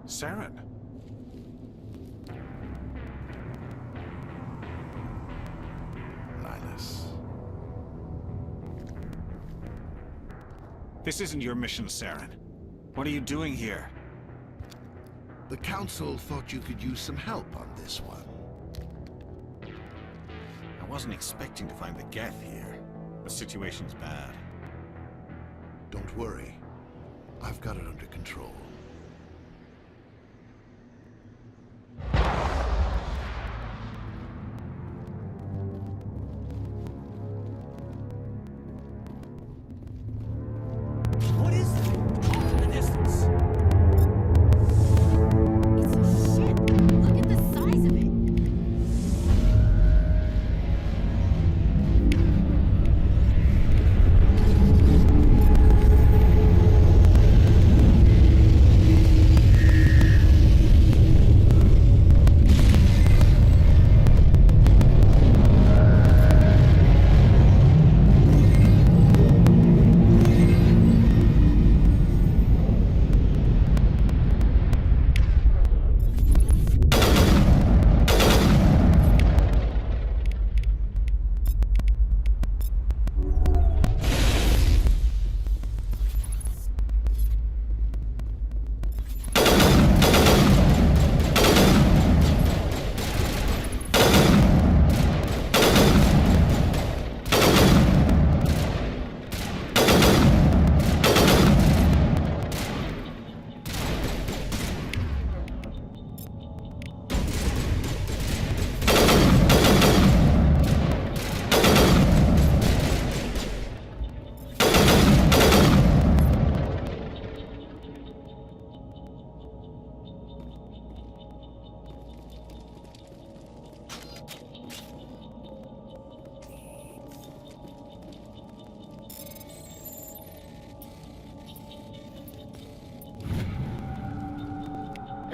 Saren. Nihilus. This isn't your mission, Saren. What are you doing here? The Council thought you could use some help on this one. I wasn't expecting to find the Geth here. The situation's bad. Don't worry. I've got it under control.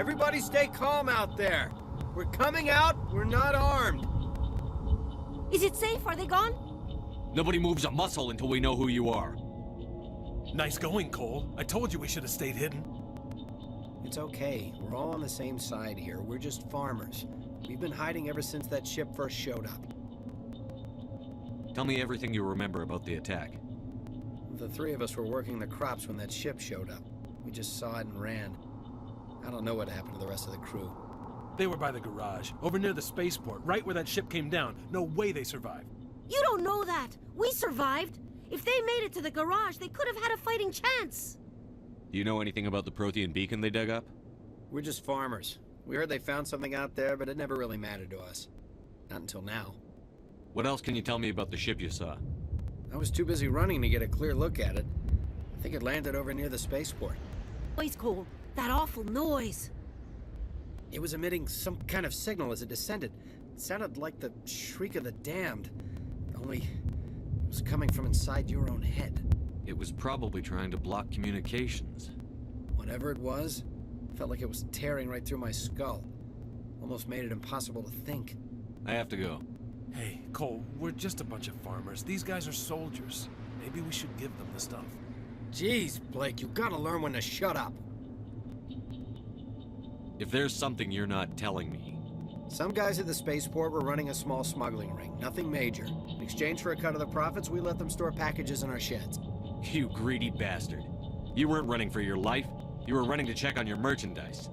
Everybody stay calm out there. We're coming out, we're not armed. Is it safe? Are they gone? Nobody moves a muscle until we know who you are. Nice going, Cole. I told you we should have stayed hidden. It's okay. We're all on the same side here. We're just farmers. We've been hiding ever since that ship first showed up. Tell me everything you remember about the attack. The three of us were working the crops when that ship showed up. We just saw it and ran. I don't know what happened to the rest of the crew. They were by the garage, over near the spaceport, right where that ship came down. No way they survived. You don't know that. We survived. If they made it to the garage, they could have had a fighting chance. Do you know anything about the Prothean beacon they dug up? We're just farmers. We heard they found something out there, but it never really mattered to us. Not until now. What else can you tell me about the ship you saw? I was too busy running to get a clear look at it. I think it landed over near the spaceport. Noise, Cole. That awful noise. It was emitting some kind of signal as it descended. It sounded like the shriek of the damned. Only it was coming from inside your own head. It was probably trying to block communications. Whatever it was, felt like it was tearing right through my skull. Almost made it impossible to think. I have to go. Hey, Cole, we're just a bunch of farmers. These guys are soldiers. Maybe we should give them the stuff. Jeez, Blake, you gotta learn when to shut up. If there's something you're not telling me... Some guys at the spaceport were running a small smuggling ring. Nothing major. In exchange for a cut of the profits, we let them store packages in our sheds. You greedy bastard. You weren't running for your life. You were running to check on your merchandise.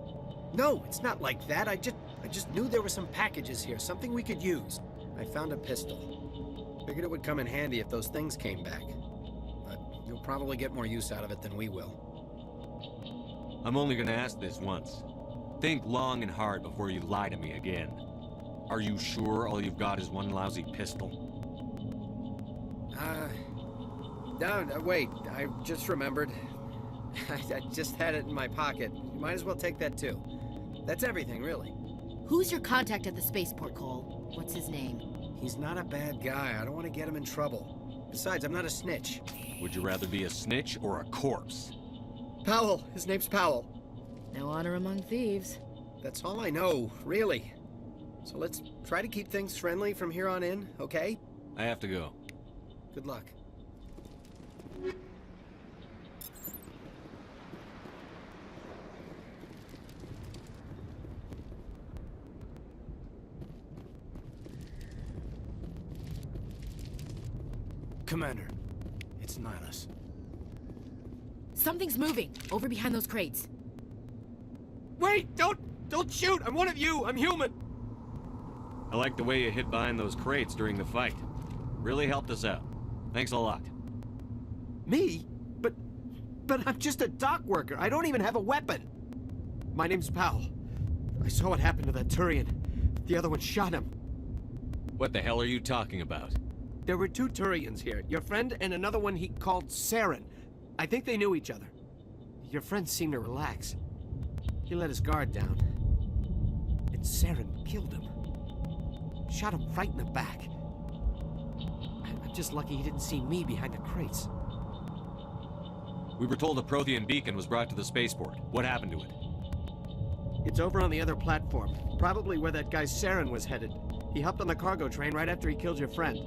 No, it's not like that. I just knew there were some packages here, something we could use. I found a pistol. Figured it would come in handy if those things came back. But you'll probably get more use out of it than we will. I'm only gonna ask this once. Think long and hard before you lie to me again. Are you sure all you've got is one lousy pistol? No, wait. I just remembered. I just had it in my pocket. You might as well take that too. That's everything, really. Who's your contact at the spaceport, Cole? What's his name? He's not a bad guy. I don't want to get him in trouble. Besides, I'm not a snitch. Would you rather be a snitch or a corpse? Powell. His name's Powell. No honor among thieves. That's all I know, really. So let's try to keep things friendly from here on in, okay? I have to go. Good luck. Commander, it's Nihilus. Something's moving, over behind those crates. Wait! Don't shoot! I'm one of you! I'm human! I like the way you hid behind those crates during the fight. Really helped us out. Thanks a lot. Me? But I'm just a dock worker. I don't even have a weapon. My name's Powell. I saw what happened to that Turian. The other one shot him. What the hell are you talking about? There were two Turians here. Your friend and another one he called Saren. I think they knew each other. Your friend seemed to relax. He let his guard down. And Saren killed him. Shot him right in the back. I'm just lucky he didn't see me behind the crates. We were told a Prothean beacon was brought to the spaceport. What happened to it? It's over on the other platform. Probably where that guy Saren was headed. He hopped on the cargo train right after he killed your friend.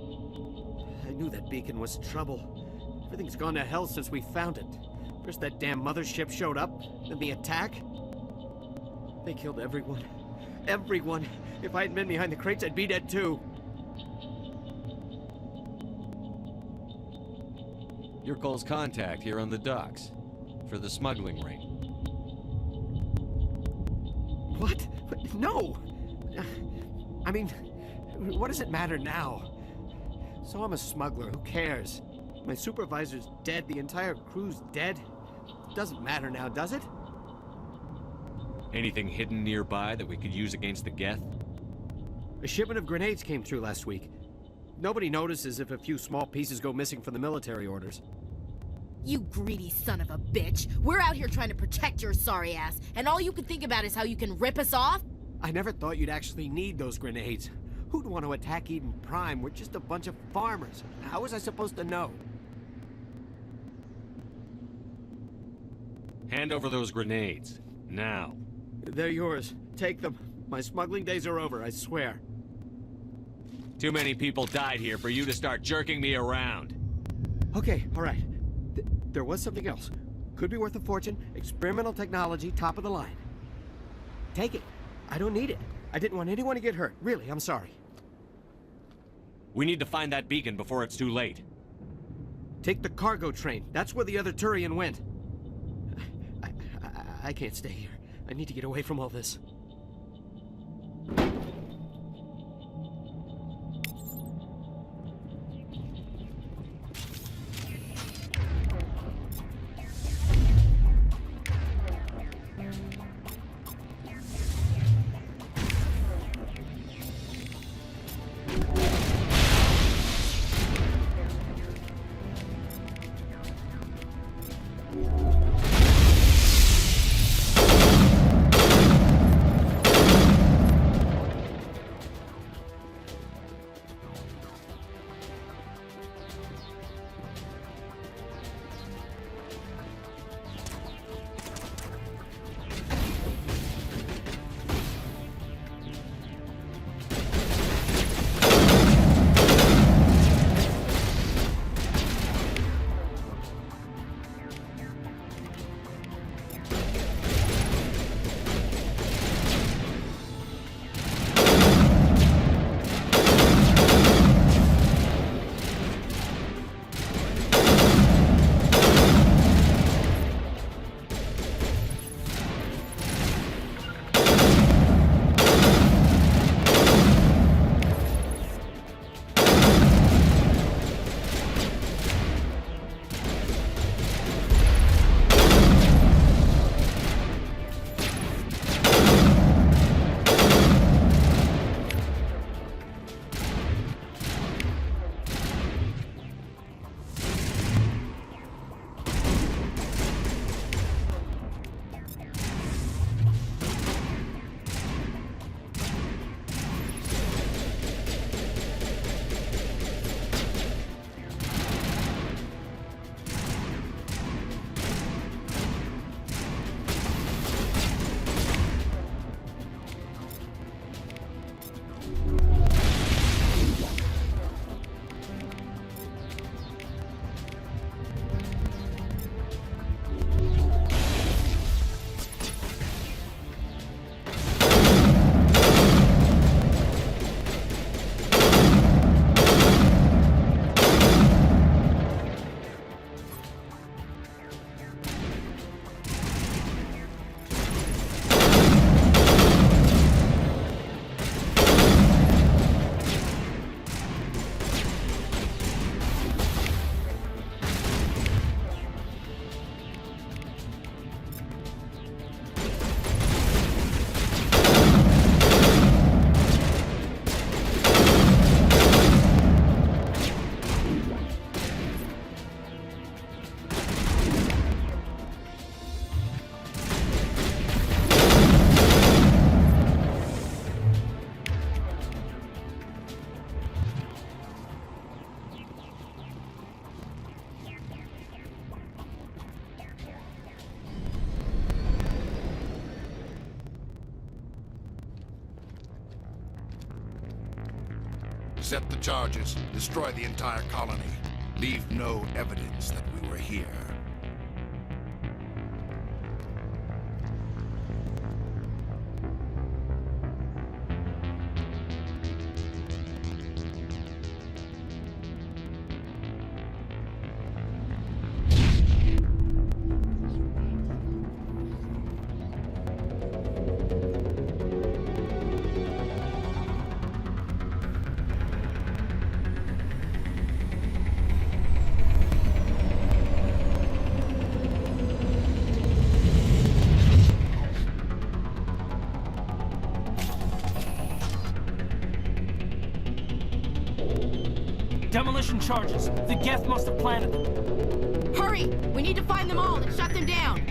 I knew that beacon was trouble. Everything's gone to hell since we found it. First that damn mothership showed up, then the attack. They killed everyone. Everyone. If I hadn't been behind the crates, I'd be dead too. You're Cole's contact here on the docks. For the smuggling ring. What? No! I mean, what does it matter now? So I'm a smuggler, who cares? My supervisor's dead, the entire crew's dead. It doesn't matter now, does it? Anything hidden nearby that we could use against the Geth? A shipment of grenades came through last week. Nobody notices if a few small pieces go missing from the military orders. You greedy son of a bitch! We're out here trying to protect your sorry ass, and all you can think about is how you can rip us off? I never thought you'd actually need those grenades. Who'd want to attack Eden Prime? We're just a bunch of farmers. How was I supposed to know? Hand over those grenades. Now. They're yours. Take them. My smuggling days are over, I swear. Too many people died here for you to start jerking me around. Okay, all right. There was something else. Could be worth a fortune. Experimental technology, top of the line. Take it. I don't need it. I didn't want anyone to get hurt. Really, I'm sorry. We need to find that beacon before it's too late. Take the cargo train. That's where the other Turian went. I can't stay here. I need to get away from all this. Set the charges. Destroy the entire colony. Leave no evidence that we were here. Demolition charges. The Geth must have planted them. Hurry! We need to find them all and shut them down!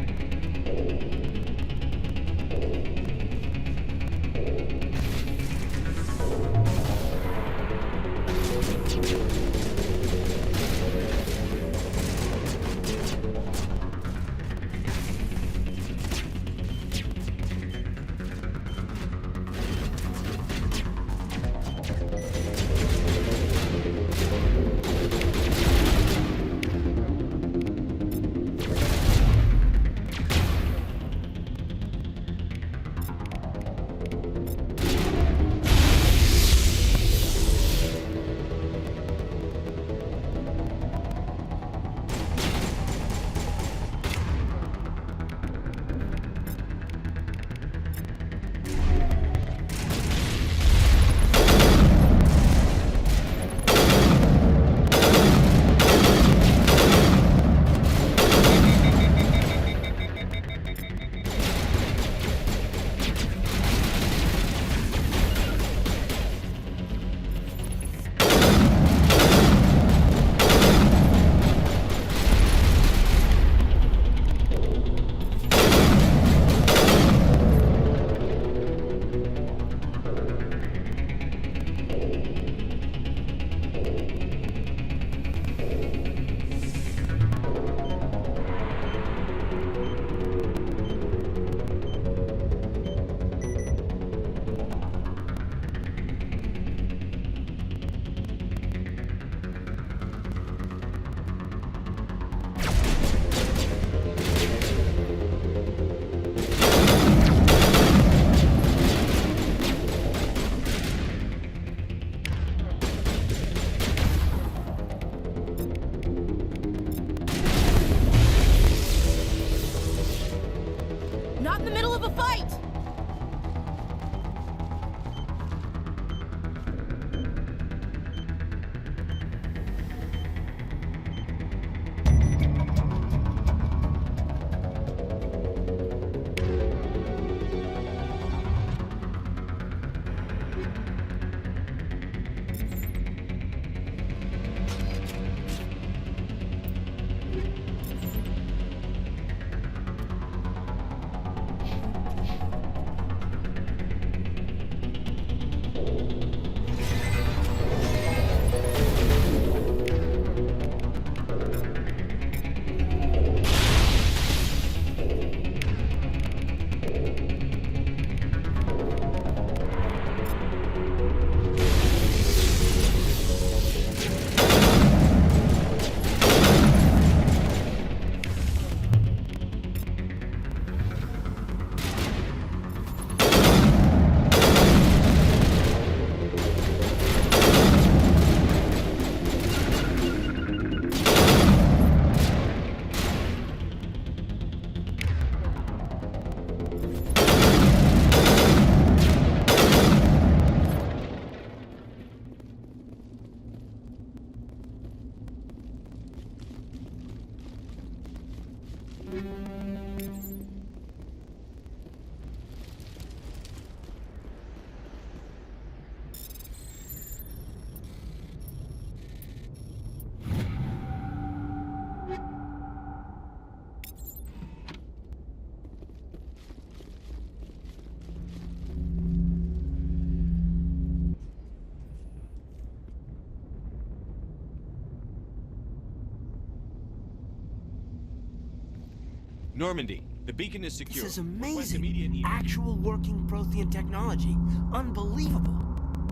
Normandy, the beacon is secure. This is amazing. Actual working Prothean technology. Unbelievable.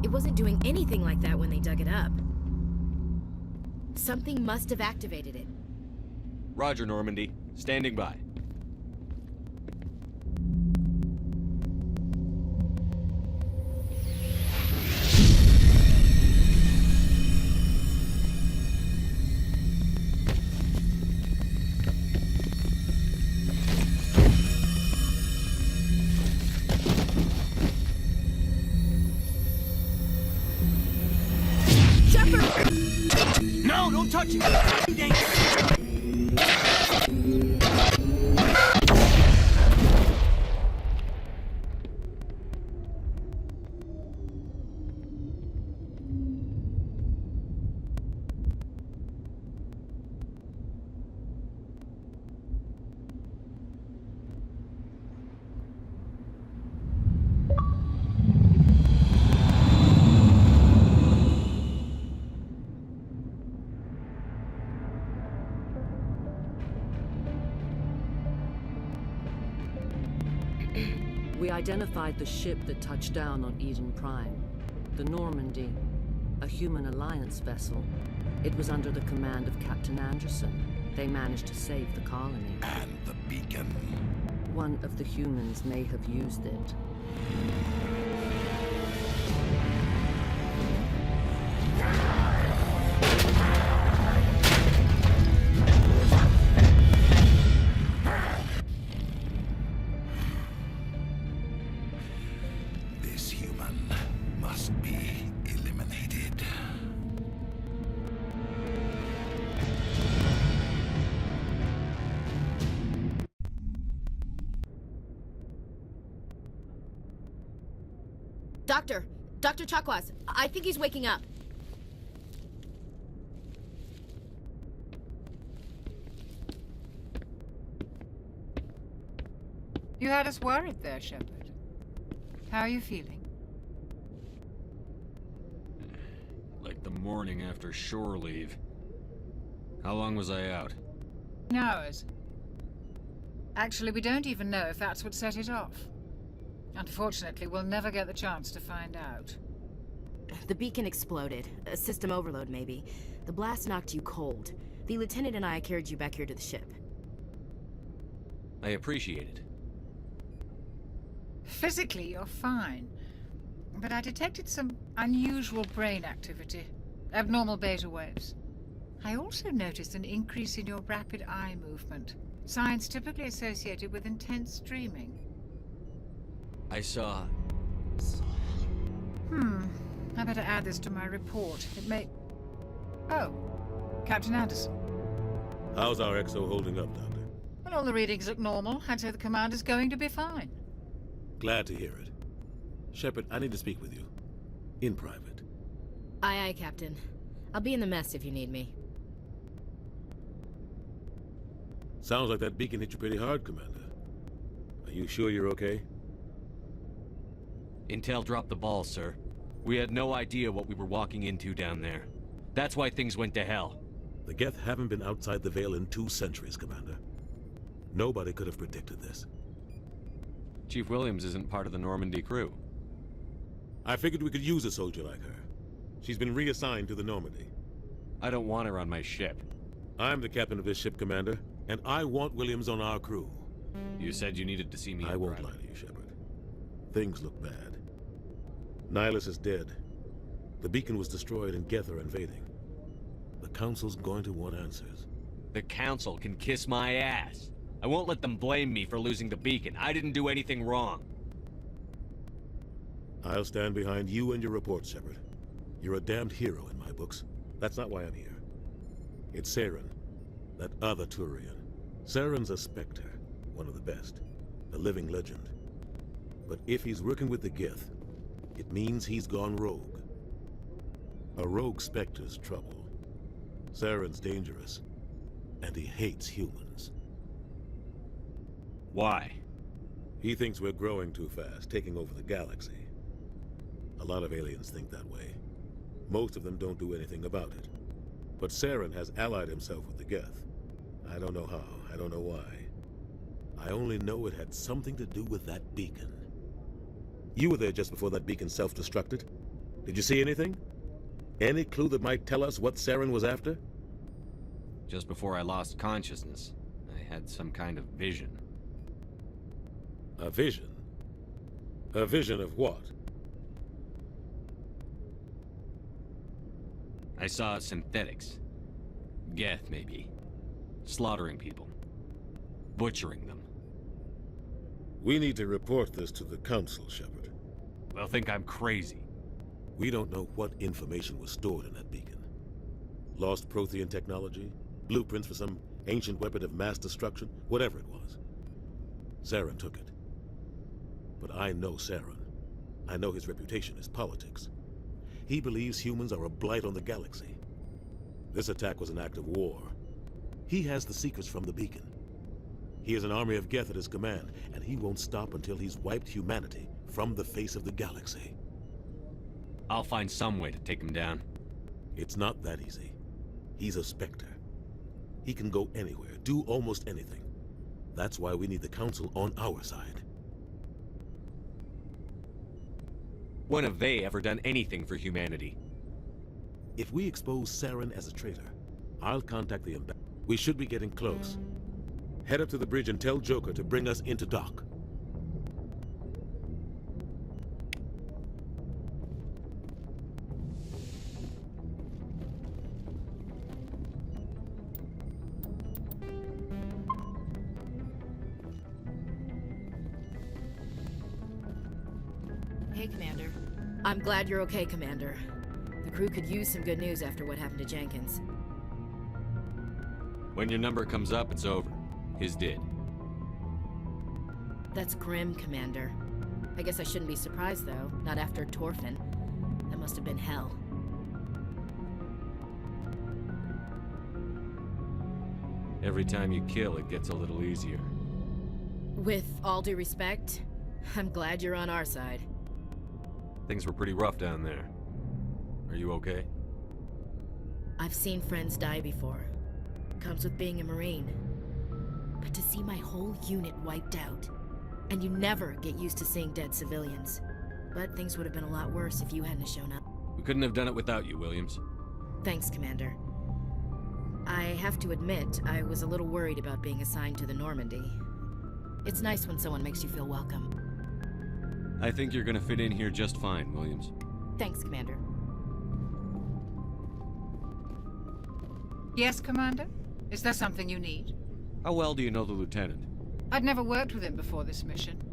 It wasn't doing anything like that when they dug it up. Something must have activated it. Roger, Normandy. Standing by. No, don't touch it! Too dangerous! We identified the ship that touched down on Eden Prime. The Normandy, a human alliance vessel. It was under the command of Captain Anderson. They managed to save the colony. And the beacon. One of the humans may have used it. This human must be eliminated. Dr. Chakwas, I think he's waking up. You had us worried there, Shepard. How are you feeling? Like the morning after shore leave. How long was I out? Hours. Actually, we don't even know if that's what set it off. Unfortunately, we'll never get the chance to find out. The beacon exploded. A system overload, maybe. The blast knocked you cold. The lieutenant and I carried you back here to the ship. I appreciate it. Physically, you're fine. But I detected some unusual brain activity. Abnormal beta waves. I also noticed an increase in your rapid eye movement. Signs typically associated with intense dreaming. I saw... I better add this to my report. It may... Oh, Captain Anderson. How's our XO holding up, Doctor? Well, all the readings look normal. I'd say the commander's going to be fine. Glad to hear it. Shepard, I need to speak with you. In private. Aye, Captain. I'll be in the mess if you need me. Sounds like that beacon hit you pretty hard, Commander. Are you sure you're okay? Intel dropped the ball, sir. We had no idea what we were walking into down there. That's why things went to hell. The Geth haven't been outside the Veil in 2 centuries, Commander. Nobody could have predicted this. Chief Williams isn't part of the Normandy crew. I figured we could use a soldier like her. She's been reassigned to the Normandy. I don't want her on my ship. I'm the captain of this ship, Commander, and I want Williams on our crew. You said you needed to see me. I won't lie to you, Shepard. Things look bad. Nihilus is dead. The beacon was destroyed and Geth are invading. The Council's going to want answers. The Council can kiss my ass. I won't let them blame me for losing the beacon. I didn't do anything wrong. I'll stand behind you and your reports, Shepard. You're a damned hero in my books. That's not why I'm here. It's Saren, that other Turian. Saren's a Spectre, one of the best, a living legend. But if he's working with the Geth, it means he's gone rogue. A rogue Spectre's trouble. Saren's dangerous, and he hates humans. Why? He thinks we're growing too fast, taking over the galaxy. A lot of aliens think that way. Most of them don't do anything about it. But Saren has allied himself with the Geth. I don't know how, I don't know why. I only know it had something to do with that beacon. You were there just before that beacon self-destructed. Did you see anything? Any clue that might tell us what Saren was after? Just before I lost consciousness, I had some kind of vision. A vision? A vision of what? I saw synthetics. Geth, maybe. Slaughtering people. Butchering them. We need to report this to the Council, Shepard. They'll think I'm crazy. We don't know what information was stored in that beacon. Lost Prothean technology? Blueprints for some ancient weapon of mass destruction? Whatever it was. Saren took it. But I know Saren. I know his reputation is politics. He believes humans are a blight on the galaxy. This attack was an act of war. He has the secrets from the beacon. He has an army of Geth at his command, and he won't stop until he's wiped humanity from the face of the galaxy. I'll find some way to take him down. It's not that easy. He's a Spectre. He can go anywhere, do almost anything. That's why we need the Council on our side. When have they ever done anything for humanity? If we expose Saren as a traitor, I'll contact the ambassador. We should be getting close. Head up to the bridge and tell Joker to bring us into dock. Hey, Commander. I'm glad you're okay, Commander. The crew could use some good news after what happened to Jenkins. When your number comes up, it's over. His did. That's grim, Commander. I guess I shouldn't be surprised, though. Not after Torfin. That must have been hell. Every time you kill, it gets a little easier. With all due respect, I'm glad you're on our side. Things were pretty rough down there. Are you okay? I've seen friends die before. Comes with being a Marine. But to see my whole unit wiped out, and you never get used to seeing dead civilians. But things would have been a lot worse if you hadn't shown up. We couldn't have done it without you, Williams. Thanks, Commander. I have to admit, I was a little worried about being assigned to the Normandy. It's nice when someone makes you feel welcome. I think you're gonna fit in here just fine, Williams. Thanks, Commander. Yes, Commander? Is there something you need? How well do you know the Lieutenant? I'd never worked with him before this mission.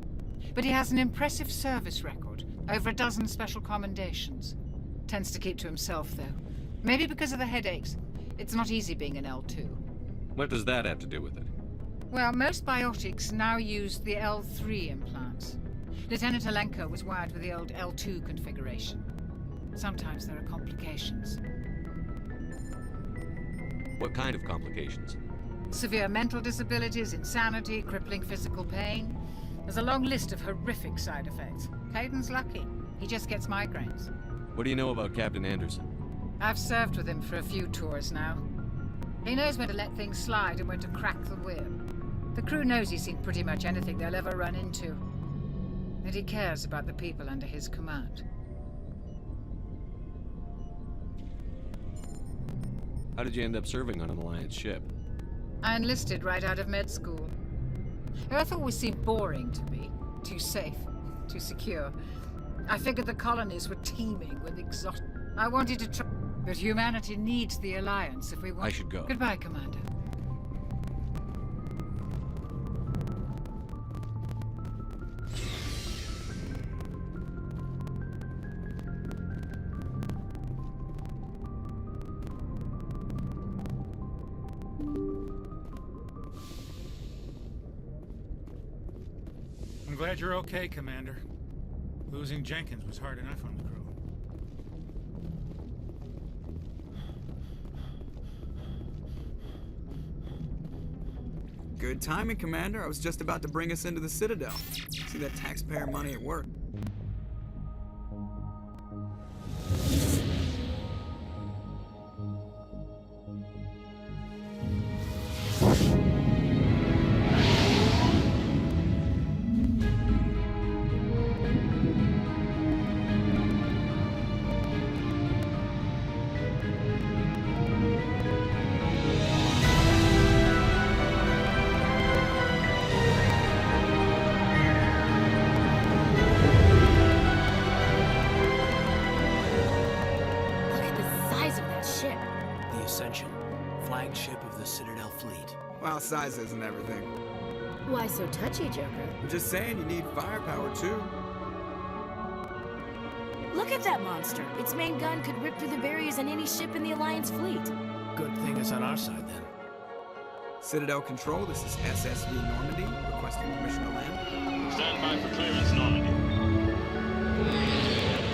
But he has an impressive service record. Over a dozen special commendations. Tends to keep to himself, though. Maybe because of the headaches. It's not easy being an L2. What does that have to do with it? Well, most biotics now use the L3 implants. Lieutenant Alenko was wired with the old L2 configuration. Sometimes there are complications. What kind of complications? Severe mental disabilities, insanity, crippling physical pain. There's a long list of horrific side effects. Caden's lucky. He just gets migraines. What do you know about Captain Anderson? I've served with him for a few tours now. He knows when to let things slide and when to crack the whip. The crew knows he's seen pretty much anything they'll ever run into. And he cares about the people under his command. How did you end up serving on an Alliance ship? I enlisted right out of med school. Earth always seemed boring to me. Too safe, too secure. I figured the colonies were teeming with exotic... I wanted to try... But humanity needs the Alliance if we want... I should go. Goodbye, Commander. I'm glad you're okay, Commander. Losing Jenkins was hard enough on the crew. Good timing, Commander. I was just about to bring us into the Citadel. See that taxpayer money at work. Well, size isn't everything. Why so touchy, Joker? I'm just saying you need firepower, too. Look at that monster. Its main gun could rip through the barriers in any ship in the Alliance fleet. Good thing it's on our side, then. Citadel Control, this is SSV Normandy, requesting permission to land. Stand by for clearance, Normandy.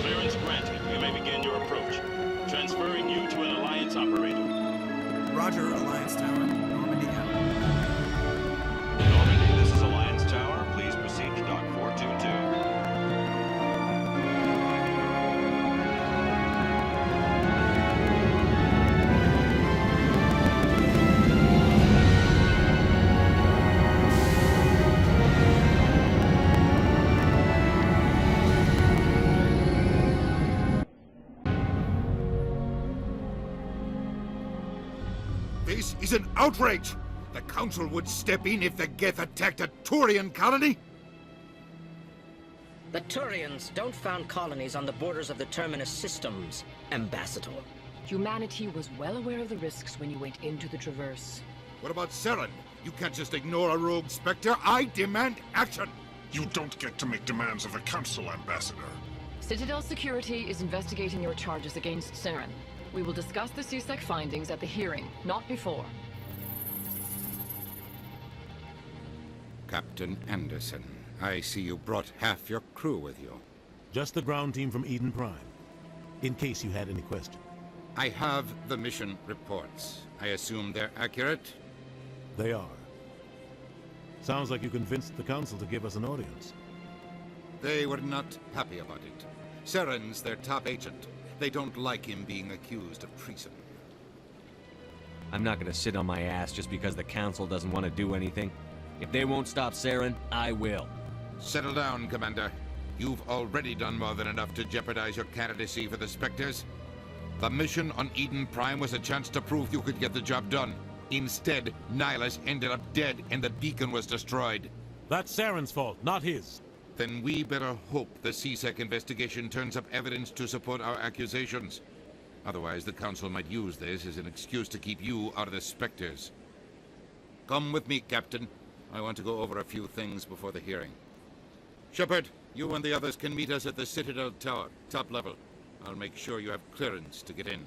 Clearance granted. You may begin your approach. Transferring you to an Alliance operator. Roger, Alliance Tower. Normandy out. Normandy, this is Alliance Tower. Please proceed to Dock 422. This is an outrage! The Council would step in if the Geth attacked a Turian colony? The Turians don't found colonies on the borders of the Terminus systems, Ambassador. Humanity was well aware of the risks when you went into the Traverse. What about Saren? You can't just ignore a rogue Spectre. I demand action! You don't get to make demands of the Council, Ambassador. Citadel Security is investigating your charges against Saren. We will discuss the CSEC findings at the hearing, not before. Captain Anderson, I see you brought half your crew with you. Just the ground team from Eden Prime, in case you had any questions. I have the mission reports. I assume they're accurate? They are. Sounds like you convinced the Council to give us an audience. They were not happy about it. Saren's their top agent. They don't like him being accused of treason. I'm not gonna sit on my ass just because the Council doesn't want to do anything. If they won't stop Saren, I will. Settle down, Commander. You've already done more than enough to jeopardize your candidacy for the Spectres. The mission on Eden Prime was a chance to prove you could get the job done. Instead, Nihilus ended up dead and the beacon was destroyed. That's Saren's fault, not his. Then we better hope the CSEC investigation turns up evidence to support our accusations. Otherwise, the Council might use this as an excuse to keep you out of the Spectres. Come with me, Captain. I want to go over a few things before the hearing. Shepard, you and the others can meet us at the Citadel Tower, top level. I'll make sure you have clearance to get in.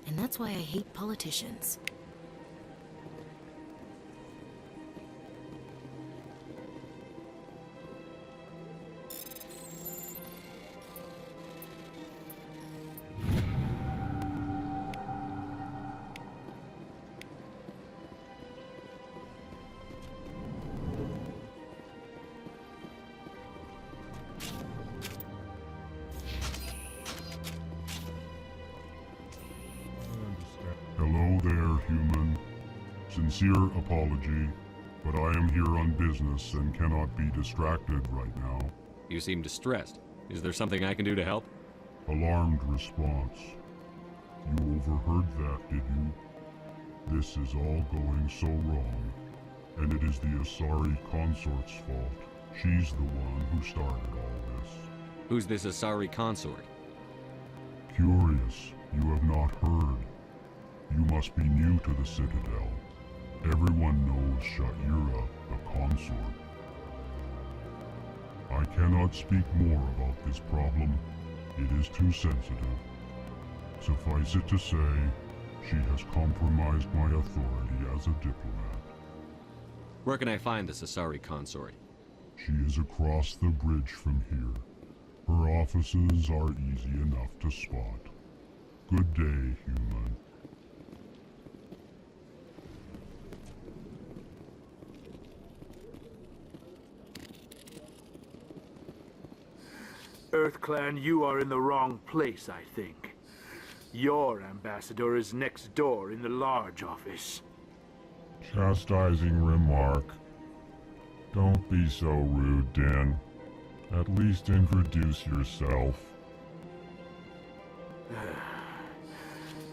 And that's why I hate politicians. Hello there, human. Sincere apology, but I am here on business and cannot be distracted right now. You seem distressed. Is there something I can do to help? Alarmed response. You overheard that, did you? This is all going so wrong, and it is the Asari consort's fault. She's the one who started all this. Who's this Asari consort? Curious, you have not heard. You must be new to the Citadel. Everyone knows Sha'ira, the consort. I cannot speak more about this problem. It is too sensitive. Suffice it to say, she has compromised my authority as a diplomat. Where can I find this Asari consort? She is across the bridge from here. Her offices are easy enough to spot. Good day, human. EarthClan, you are in the wrong place, I think. Your ambassador is next door in the large office. Chastising remark. Don't be so rude, Din. At least introduce yourself.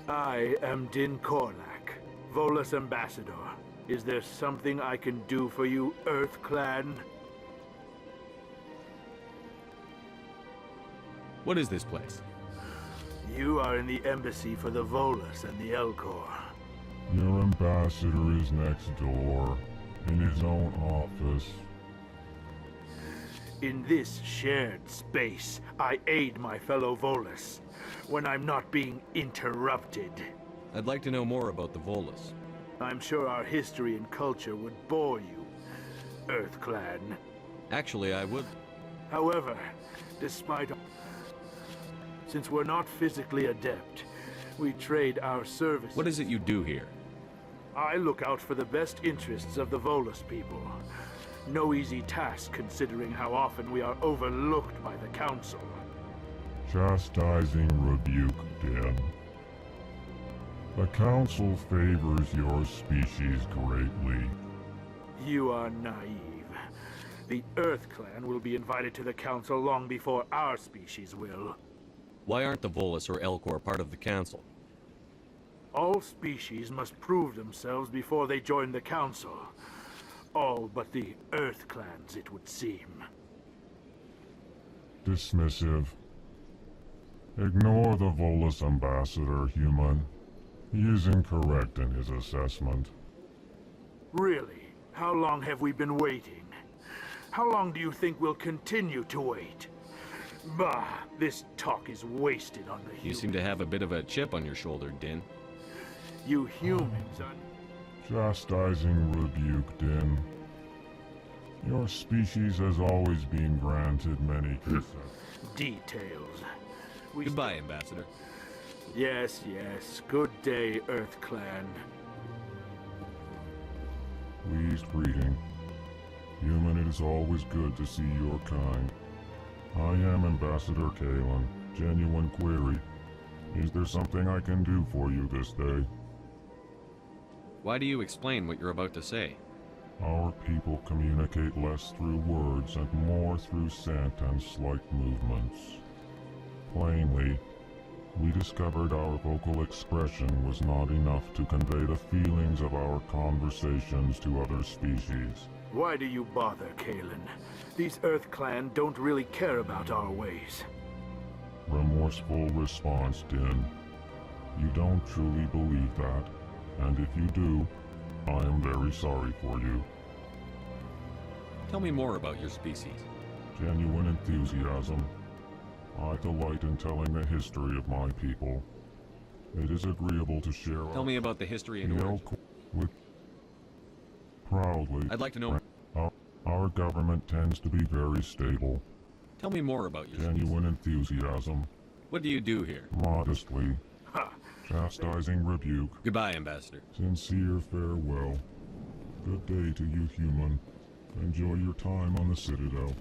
I am Din Korlak, Volus ambassador. Is there something I can do for you, EarthClan? What is this place? You are in the embassy for the Volus and the Elcor. Your ambassador is next door, in his own office. In this shared space, I aid my fellow Volus when I'm not being interrupted. I'd like to know more about the Volus. I'm sure our history and culture would bore you, EarthClan. Actually, I would. However, despite... Since we're not physically adept, we trade our services. What is it you do here? I look out for the best interests of the Volus people. No easy task considering how often we are overlooked by the Council. Chastising rebuke, Din. The Council favors your species greatly. You are naive. The EarthClan will be invited to the Council long before our species will. Why aren't the Volus or Elcor part of the Council? All species must prove themselves before they join the Council. All but the EarthClans, it would seem. Dismissive. Ignore the Volus ambassador, human. He is incorrect in his assessment. Really? How long have we been waiting? How long do you think we'll continue to wait? Bah, this talk is wasted on the humans. You seem to have a bit of a chip on your shoulder, Din. You humans are... Chastising rebuke, Din. Your species has always been granted many details. Goodbye, Ambassador. Yes, yes. Good day, EarthClan. Pleased greeting. Human, it is always good to see your kind. I am Ambassador Kalen. Genuine query. Is there something I can do for you this day? Why do you explain what you're about to say? Our people communicate less through words and more through scent and slight movements. Plainly, we discovered our vocal expression was not enough to convey the feelings of our conversations to other species. Why do you bother, Kalen? These EarthClan don't really care about our ways. Remorseful response, Din. You don't truly believe that, and if you do, I am very sorry for you. Tell me more about your species. Genuine enthusiasm. I delight in telling the history of my people. It is agreeable to share. Tell me about the history and origin. With proudly. I'd like to know. Our government tends to be very stable. Tell me more about your genuine enthusiasm. What do you do here? Modestly. Chastising rebuke. Goodbye, Ambassador. Sincere farewell. Good day to you, human. Enjoy your time on the Citadel.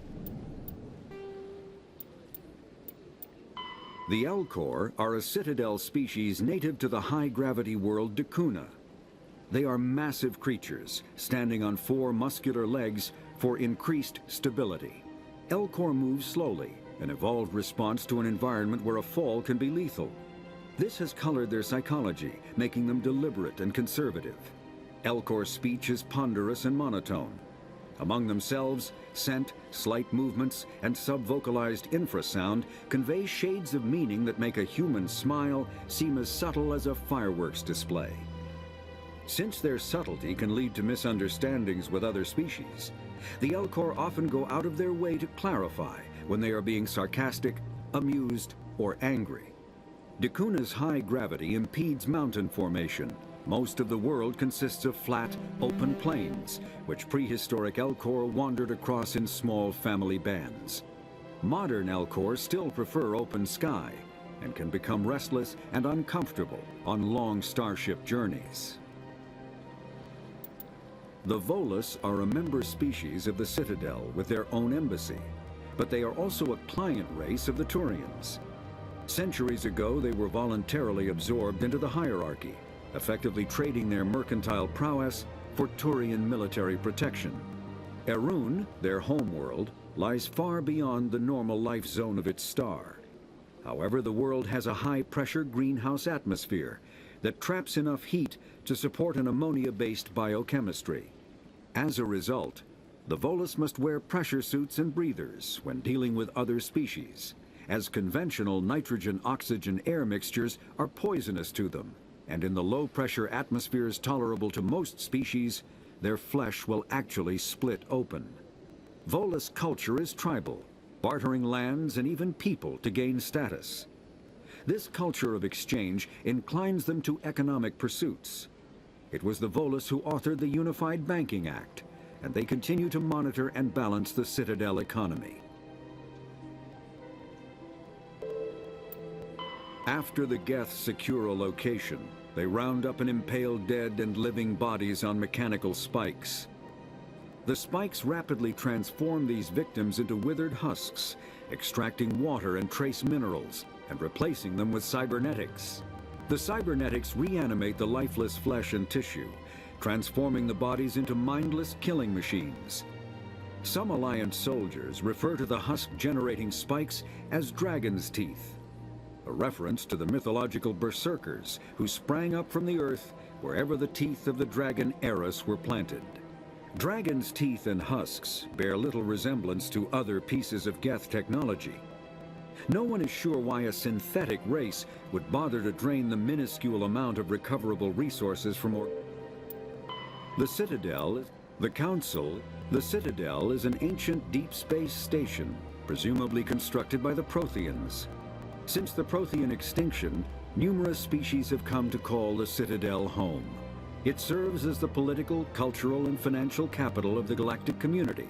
The Elcor are a Citadel species native to the high-gravity world Dakuna. They are massive creatures, standing on 4 muscular legs for increased stability. Elcor move slowly, an evolved response to an environment where a fall can be lethal. This has colored their psychology, making them deliberate and conservative. Elcor's speech is ponderous and monotone. Among themselves, scent, slight movements, and sub-vocalized infrasound convey shades of meaning that make a human smile seem as subtle as a fireworks display. Since their subtlety can lead to misunderstandings with other species, the Elcor often go out of their way to clarify when they are being sarcastic, amused, or angry. Dakuna's high gravity impedes mountain formation. Most of the world consists of flat, open plains, which prehistoric Elcor wandered across in small family bands. Modern Elcor still prefer open sky, and can become restless and uncomfortable on long starship journeys. The Volus are a member species of the Citadel with their own embassy, but they are also a client race of the Turians. Centuries ago, they were voluntarily absorbed into the hierarchy, effectively trading their mercantile prowess for Turian military protection. Erun, their homeworld, lies far beyond the normal life zone of its star. However, the world has a high-pressure greenhouse atmosphere that traps enough heat to support an ammonia-based biochemistry. As a result, the Volus must wear pressure suits and breathers when dealing with other species, as conventional nitrogen-oxygen air mixtures are poisonous to them. and in the low-pressure atmospheres tolerable to most species, their flesh will actually split open. Volus culture is tribal, bartering lands and even people to gain status. This culture of exchange inclines them to economic pursuits. It was the Volus who authored the Unified Banking Act, and they continue to monitor and balance the Citadel economy. After the Geth secure a location, they round up and impale dead and living bodies on mechanical spikes. The spikes rapidly transform these victims into withered husks, extracting water and trace minerals, and replacing them with cybernetics. The cybernetics reanimate the lifeless flesh and tissue, transforming the bodies into mindless killing machines. Some Alliance soldiers refer to the husk-generating spikes as dragon's teeth, a reference to the mythological berserkers who sprang up from the earth wherever the teeth of the dragon Eris were planted. Dragon's teeth and husks bear little resemblance to other pieces of Geth technology. No one is sure why a synthetic race would bother to drain the minuscule amount of recoverable resources from the Citadel, the Council. The Citadel is an ancient deep space station, presumably constructed by the Protheans. Since the Prothean extinction, numerous species have come to call the Citadel home. It serves as the political, cultural, and financial capital of the galactic community.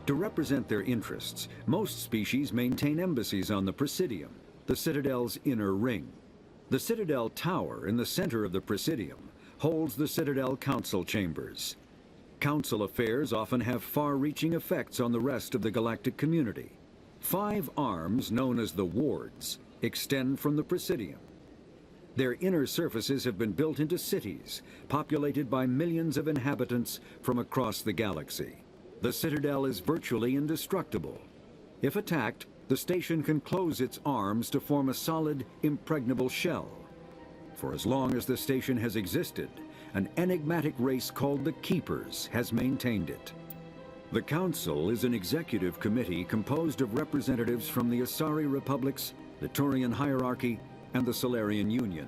To represent their interests, most species maintain embassies on the Presidium, the Citadel's inner ring. The Citadel Tower in the center of the Presidium holds the Citadel Council chambers. Council affairs often have far-reaching effects on the rest of the galactic community. 5 arms, known as the wards, extend from the Presidium. Their inner surfaces have been built into cities, populated by millions of inhabitants from across the galaxy. The Citadel is virtually indestructible. If attacked, the station can close its arms to form a solid, impregnable shell. For as long as the station has existed, an enigmatic race called the Keepers has maintained it. The Council is an executive committee composed of representatives from the Asari Republics, the Turian Hierarchy, and the Solarian Union.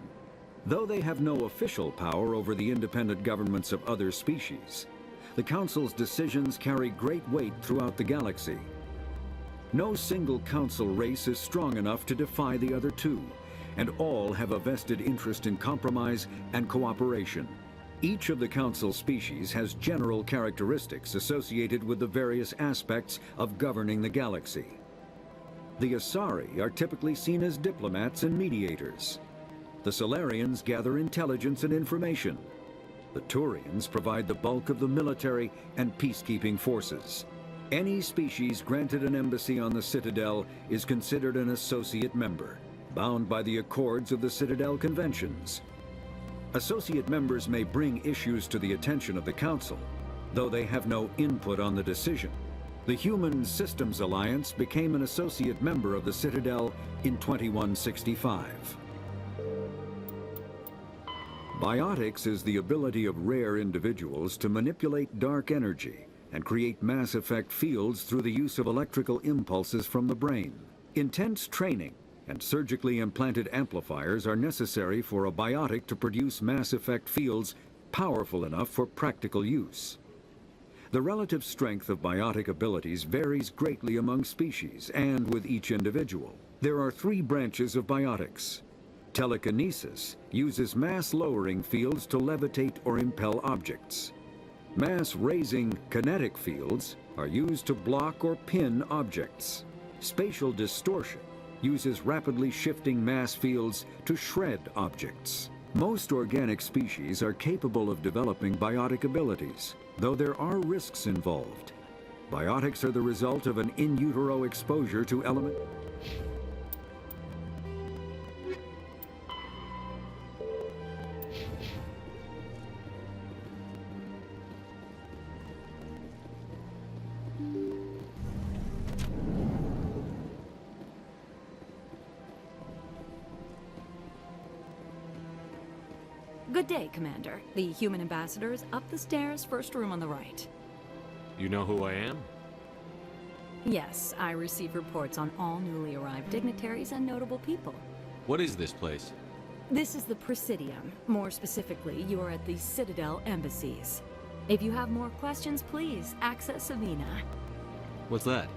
Though they have no official power over the independent governments of other species, the Council's decisions carry great weight throughout the galaxy. No single Council race is strong enough to defy the other two, and all have a vested interest in compromise and cooperation. Each of the Council species has general characteristics associated with the various aspects of governing the galaxy. The Asari are typically seen as diplomats and mediators. The Solarians gather intelligence and information. The Turians provide the bulk of the military and peacekeeping forces. Any species granted an embassy on the Citadel is considered an associate member, bound by the accords of the Citadel Conventions. Associate members may bring issues to the attention of the Council, though they have no input on the decision. The Human Systems Alliance became an associate member of the Citadel in 2165. Biotics is the ability of rare individuals to manipulate dark energy and create mass effect fields through the use of electrical impulses from the brain. Intense training and surgically implanted amplifiers are necessary for a biotic to produce mass effect fields powerful enough for practical use. The relative strength of biotic abilities varies greatly among species and with each individual. There are 3 branches of biotics. Telekinesis uses mass-lowering fields to levitate or impel objects. Mass-raising kinetic fields are used to block or pin objects. Spatial distortion uses rapidly shifting mass fields to shred objects. Most organic species are capable of developing biotic abilities, though there are risks involved. Biotics are the result of an in utero exposure to element. Good day, Commander. The human ambassador is up the stairs, first room on the right. You know who I am? Yes, I receive reports on all newly arrived dignitaries and notable people. What is this place? This is the Presidium. More specifically, you are at the Citadel embassies. If you have more questions, please access Avina. What's that?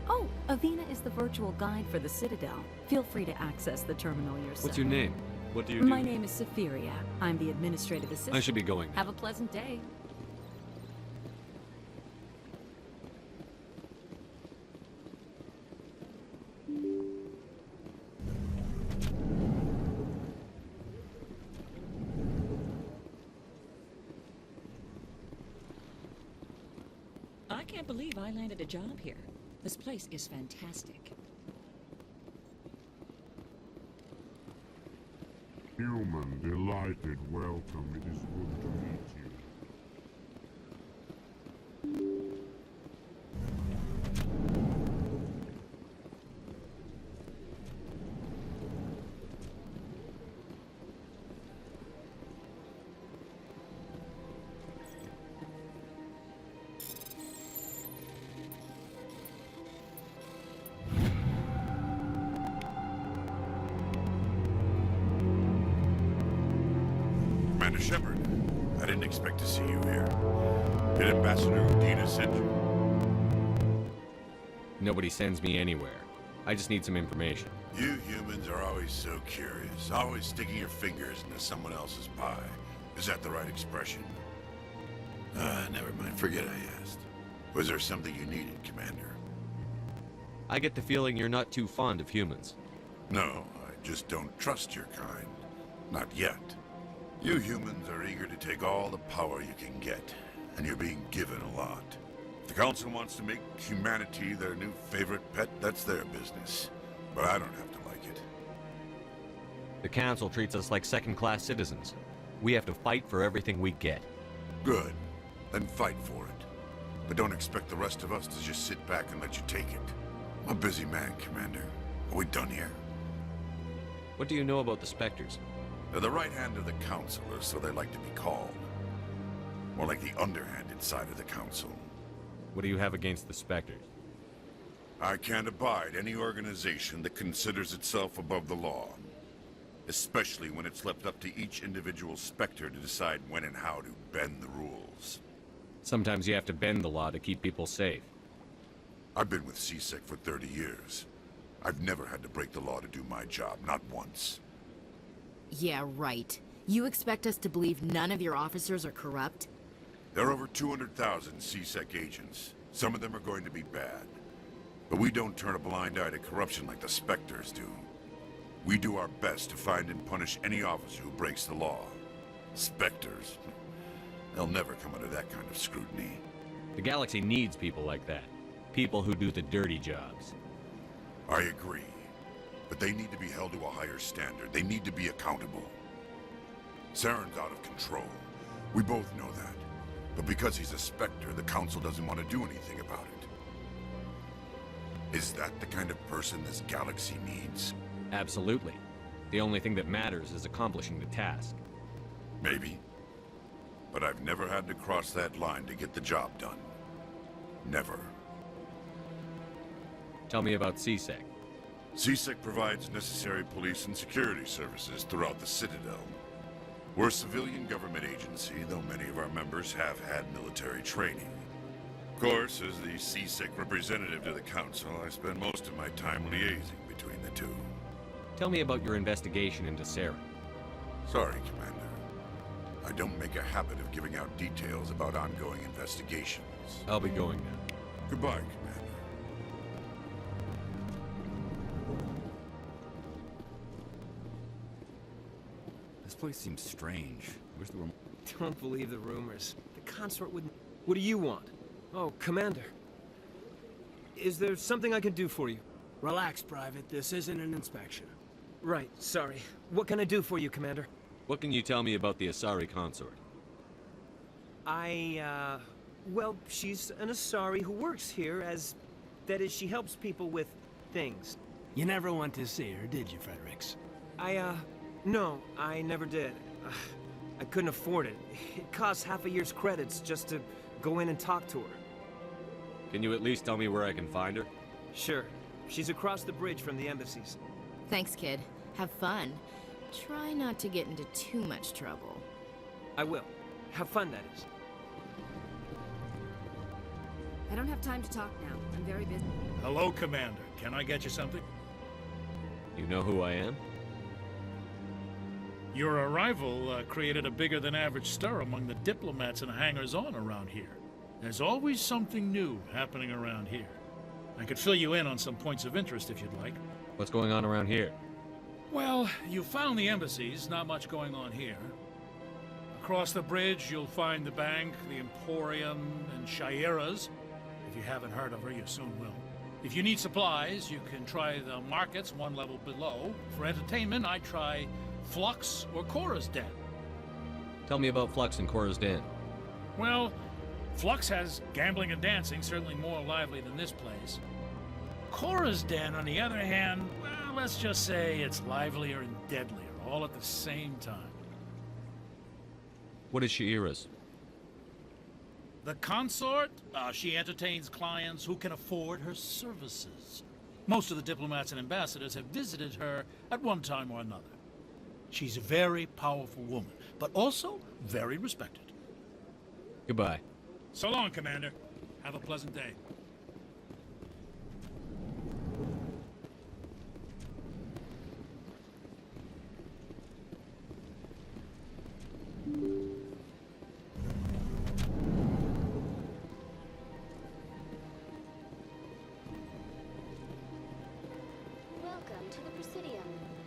Oh, Avina is the virtual guide for the Citadel. Feel free to access the terminal yourself. What's your name? What do you do? My name is Safiria. I'm the administrative assistant. I should be going now. Have a pleasant day. I can't believe I landed a job here. This place is fantastic. Human, delighted, welcome. It is good to meet you. Commander Shepard, I didn't expect to see you here. Did Ambassador Udina send you? Nobody sends me anywhere. I just need some information. You humans are always so curious, always sticking your fingers into someone else's pie. Is that the right expression? Never mind, forget I asked. Was there something you needed, Commander? I get the feeling you're not too fond of humans. No, I just don't trust your kind. Not yet. You humans are eager to take all the power you can get, and you're being given a lot. If the Council wants to make humanity their new favorite pet, that's their business. But I don't have to like it. The Council treats us like second-class citizens. We have to fight for everything we get. Good. Then fight for it. But don't expect the rest of us to just sit back and let you take it. I'm a busy man, Commander. Are we done here? What do you know about the Spectres? They're the right hand of the Council, or so they like to be called. More like the underhanded side of the Council. What do you have against the Spectres? I can't abide any organization that considers itself above the law. Especially when it's left up to each individual Spectre to decide when and how to bend the rules. Sometimes you have to bend the law to keep people safe. I've been with CSEC for 30 years. I've never had to break the law to do my job, not once. Yeah, right. You expect us to believe none of your officers are corrupt? There are over 200,000 CSEC agents. Some of them are going to be bad. But we don't turn a blind eye to corruption like the Spectres do. We do our best to find and punish any officer who breaks the law. Spectres, they'll never come under that kind of scrutiny. The galaxy needs people like that. People who do the dirty jobs. I agree. But they need to be held to a higher standard. They need to be accountable. Saren's out of control. We both know that. But because he's a Spectre, the Council doesn't want to do anything about it. Is that the kind of person this galaxy needs? Absolutely. The only thing that matters is accomplishing the task. Maybe. But I've never had to cross that line to get the job done. Never. Tell me about CSEC. CSEC provides necessary police and security services throughout the Citadel. We're a civilian government agency, though many of our members have had military training. Of course, as the CSEC representative to the Council, I spend most of my time liaising between the two. Tell me about your investigation into Saren. Sorry, Commander. I don't make a habit of giving out details about ongoing investigations. I'll be going now. Goodbye, Commander. This place seems strange. Where's the room? Don't believe the rumors. The consort wouldn't... What do you want? Oh, Commander. Is there something I can do for you? Relax, Private. This isn't an inspection. Right, sorry. What can I do for you, Commander? What can you tell me about the Asari consort? Well, she's an Asari who works here as... That is, she helps people with things. You never went to see her, did you, Fredericks? No, I never did. I couldn't afford it. It costs half a year's credits just to go in and talk to her. Can you at least tell me where I can find her? Sure. She's across the bridge from the embassies. Thanks, kid. Have fun. Try not to get into too much trouble. I will. Have fun, that is. I don't have time to talk now. I'm very busy. Hello, Commander. Can I get you something? You know who I am? Your arrival created a bigger-than-average stir among the diplomats and hangers-on around here. There's always something new happening around here. I could fill you in on some points of interest if you'd like. What's going on around here? Well, you found the embassies. Not much going on here. Across the bridge, you'll find the bank, the Emporium, and Shaira's. If you haven't heard of her, you soon will. If you need supplies, you can try the markets one level below. For entertainment, I'd try Flux or Cora's Den. Tell me about Flux and Cora's Den. Well, Flux has gambling and dancing, certainly more lively than this place. Cora's Den, on the other hand, well, let's just say it's livelier and deadlier, all at the same time. What is Shaira's? The consort, she entertains clients who can afford her services. Most of the diplomats and ambassadors have visited her at one time or another. She's a very powerful woman, but also very respected. Goodbye. So long, Commander. Have a pleasant day. Welcome to the Presidium.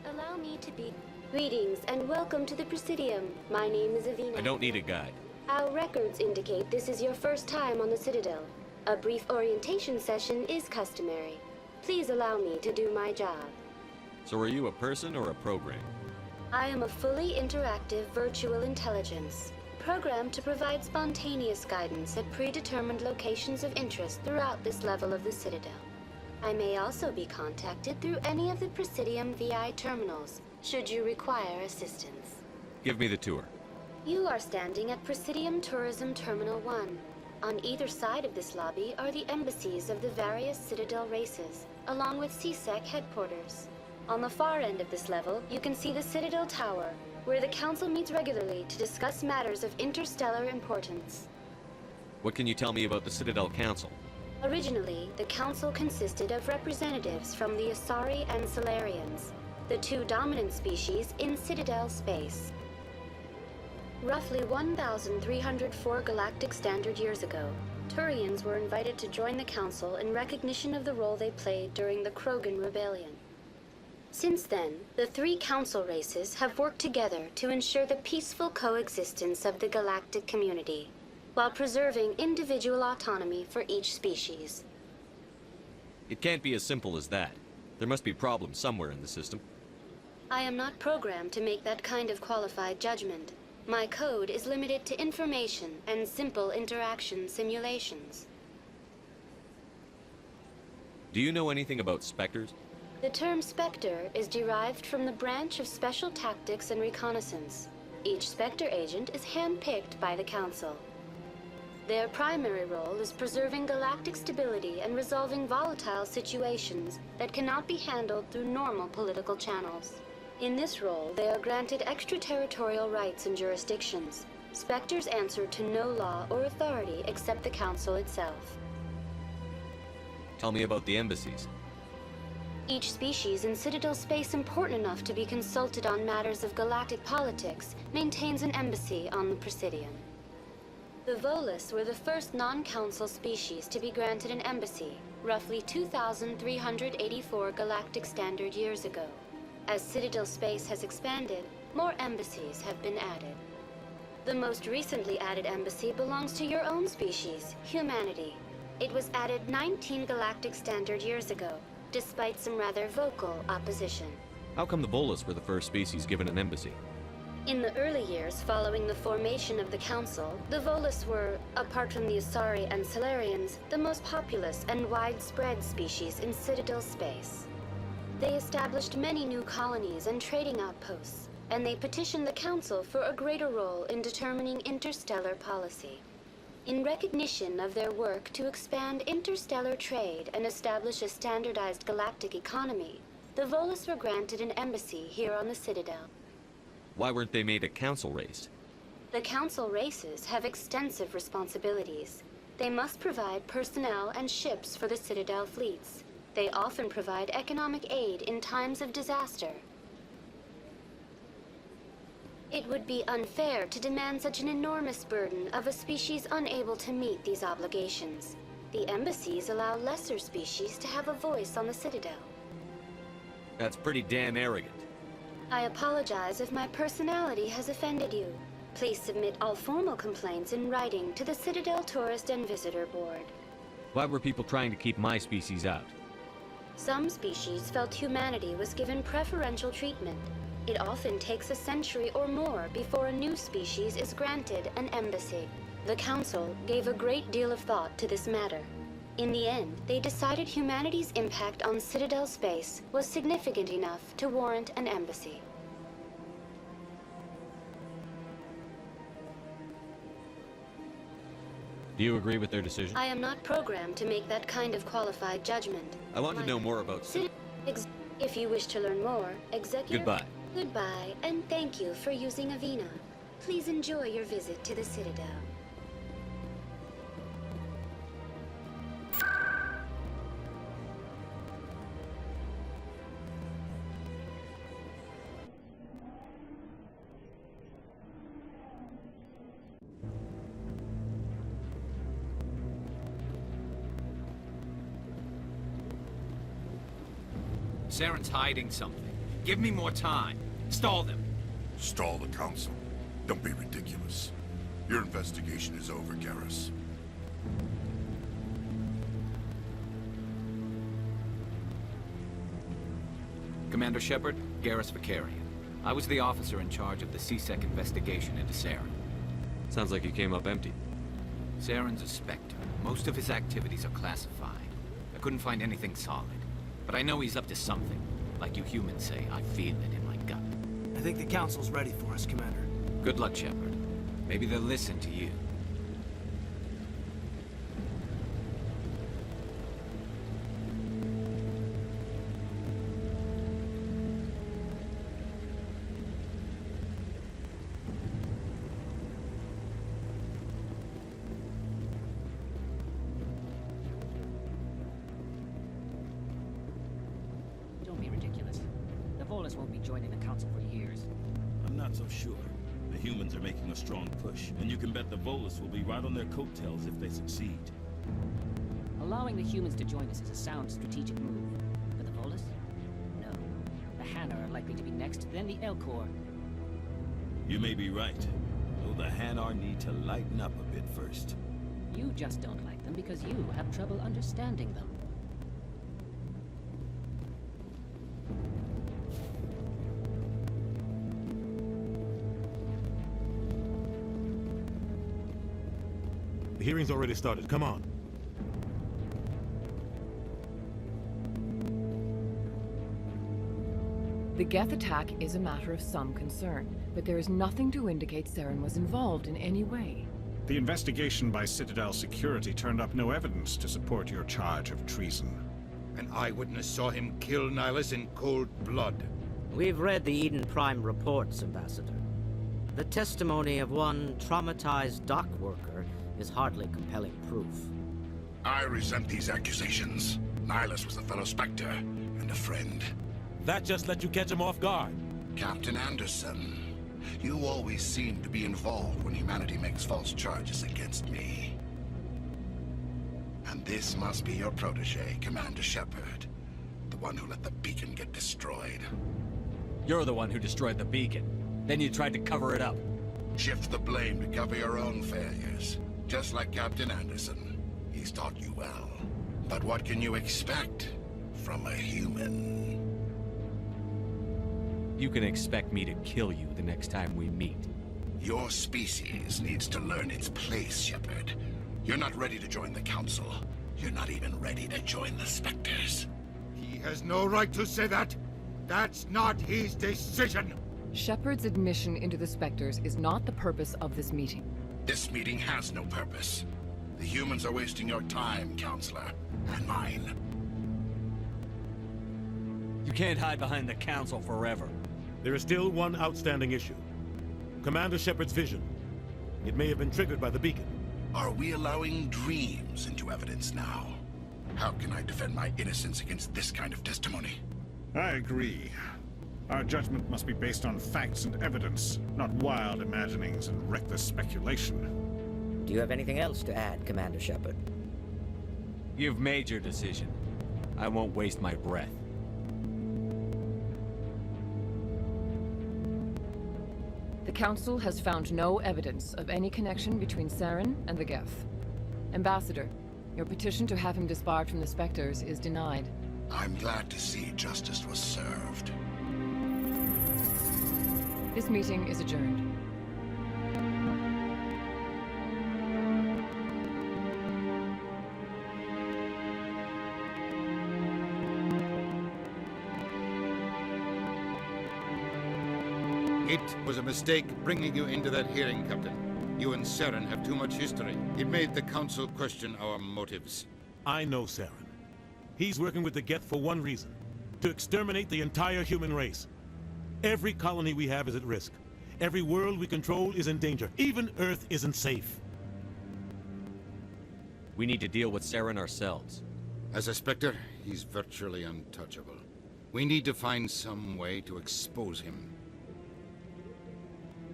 Allow me to be... Greetings and welcome to the Presidium. My name is Avina. I don't need a guide. Our records indicate this is your first time on the Citadel. A brief orientation session is customary. Please allow me to do my job. So are you a person or a program? I am a fully interactive virtual intelligence, programmed to provide spontaneous guidance at predetermined locations of interest throughout this level of the Citadel. I may also be contacted through any of the Presidium VI terminals, should you require assistance. Give me the tour. You are standing at Presidium Tourism Terminal 1. On either side of this lobby are the embassies of the various Citadel races, along with CSEC headquarters. On the far end of this level, you can see the Citadel Tower, where the Council meets regularly to discuss matters of interstellar importance. What can you tell me about the Citadel Council? Originally, the Council consisted of representatives from the Asari and Solarians, the two dominant species in Citadel space. Roughly 1,304 galactic standard years ago, Turians were invited to join the Council in recognition of the role they played during the Krogan Rebellion. Since then, the three Council races have worked together to ensure the peaceful coexistence of the galactic community, while preserving individual autonomy for each species. It can't be as simple as that. There must be problems somewhere in the system. I am not programmed to make that kind of qualified judgment. My code is limited to information and simple interaction simulations. Do you know anything about Spectres? The term Spectre is derived from the branch of Special Tactics and Reconnaissance. Each Spectre agent is handpicked by the Council. Their primary role is preserving galactic stability and resolving volatile situations that cannot be handled through normal political channels. In this role, they are granted extraterritorial rights and jurisdictions. Spectres answer to no law or authority except the Council itself. Tell me about the embassies. Each species in Citadel space important enough to be consulted on matters of galactic politics maintains an embassy on the Presidium. The Volus were the first non-Council species to be granted an embassy, roughly 2,384 galactic standard years ago. As Citadel space has expanded, more embassies have been added. The most recently added embassy belongs to your own species, humanity. It was added 19 galactic standard years ago, despite some rather vocal opposition. How come the Volus were the first species given an embassy? In the early years following the formation of the Council, the Volus were, apart from the Asari and Solarians, the most populous and widespread species in Citadel space. They established many new colonies and trading outposts, and they petitioned the Council for a greater role in determining interstellar policy. In recognition of their work to expand interstellar trade and establish a standardized galactic economy, the Volus were granted an embassy here on the Citadel. Why weren't they made a council race? The council races have extensive responsibilities. They must provide personnel and ships for the Citadel fleets. They often provide economic aid in times of disaster. It would be unfair to demand such an enormous burden of a species unable to meet these obligations. The embassies allow lesser species to have a voice on the Citadel. That's pretty damn arrogant. I apologize if my personality has offended you. Please submit all formal complaints in writing to the Citadel Tourist and Visitor Board. Why were people trying to keep my species out? Some species felt humanity was given preferential treatment. It often takes a century or more before a new species is granted an embassy. The Council gave a great deal of thought to this matter. In the end, they decided humanity's impact on Citadel space was significant enough to warrant an embassy. Do you agree with their decision? I am not programmed to make that kind of qualified judgment. I want to know more about If you wish to learn more, Executive... Goodbye. Goodbye, and thank you for using Avina. Please enjoy your visit to the Citadel. Saren's hiding something. Give me more time. Stall them. Stall the Council? Don't be ridiculous. Your investigation is over, Garrus. Commander Shepard, Garrus Vicarian. I was the officer in charge of the CSEC investigation into Saren. Sounds like you came up empty. Saren's a Spectre. Most of his activities are classified. I couldn't find anything solid. But I know he's up to something. Like you humans say, I feel it in my gut. I think the Council's ready for us, Commander. Good luck, Shepard. Maybe they'll listen to you. Don't be ridiculous. The Volus won't be joining the Council for years. I'm not so sure. The humans are making a strong push, and you can bet the Volus will be right on their coattails if they succeed. Allowing the humans to join us is a sound strategic move. But the Volus? No. The Hanar are likely to be next, then the Elcor. You may be right, though the Hanar need to lighten up a bit first. You just don't like them because you have trouble understanding them. The hearing's already started. Come on. The Geth attack is a matter of some concern, but there is nothing to indicate Saren was involved in any way. The investigation by Citadel Security turned up no evidence to support your charge of treason. An eyewitness saw him kill Nihilus in cold blood. We've read the Eden Prime reports, Ambassador. The testimony of one traumatized dock worker is hardly compelling proof. I resent these accusations. Nihilus was a fellow Spectre and a friend. That just let you catch him off guard. Captain Anderson, you always seem to be involved when humanity makes false charges against me. And this must be your protege, Commander Shepard. The one who let the beacon get destroyed. You're the one who destroyed the beacon. Then you tried to cover it up. Shift the blame to cover your own failures. Just like Captain Anderson. He's taught you well. But what can you expect from a human? You can expect me to kill you the next time we meet. Your species needs to learn its place, Shepard. You're not ready to join the Council. You're not even ready to join the Spectres. He has no right to say that. That's not his decision. Shepard's admission into the Spectres is not the purpose of this meeting. This meeting has no purpose. The humans are wasting your time, Counselor, and mine. You can't hide behind the Council forever. There is still one outstanding issue. Commander Shepard's vision. It may have been triggered by the beacon. Are we allowing dreams into evidence now? How can I defend my innocence against this kind of testimony? I agree. Our judgment must be based on facts and evidence, not wild imaginings and reckless speculation. Do you have anything else to add, Commander Shepard? You've made your decision. I won't waste my breath. The Council has found no evidence of any connection between Saren and the Geth. Ambassador, your petition to have him disbarred from the Spectres is denied. I'm glad to see justice was served. This meeting is adjourned. It was a mistake bringing you into that hearing, Captain. You and Saren have too much history. It made the Council question our motives. I know Saren. He's working with the Geth for one reason. To exterminate the entire human race. Every colony we have is at risk. Every world we control is in danger. Even Earth isn't safe. We need to deal with Saren ourselves. As a Spectre, he's virtually untouchable. We need to find some way to expose him.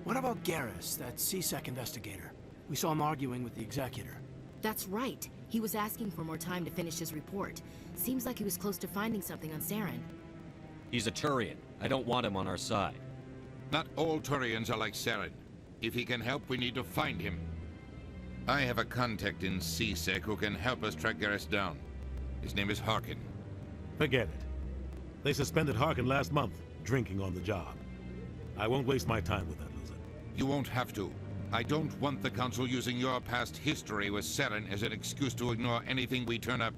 What about Garrus, that CSEC investigator? We saw him arguing with the Executor. That's right. He was asking for more time to finish his report. Seems like he was close to finding something on Saren. He's a Turian. I don't want him on our side. Not all Turians are like Saren. If he can help, we need to find him. I have a contact in CSEC who can help us track Garrus down. His name is Harkin. Forget it. They suspended Harkin last month, drinking on the job. I won't waste my time with that loser. You won't have to. I don't want the Council using your past history with Saren as an excuse to ignore anything we turn up.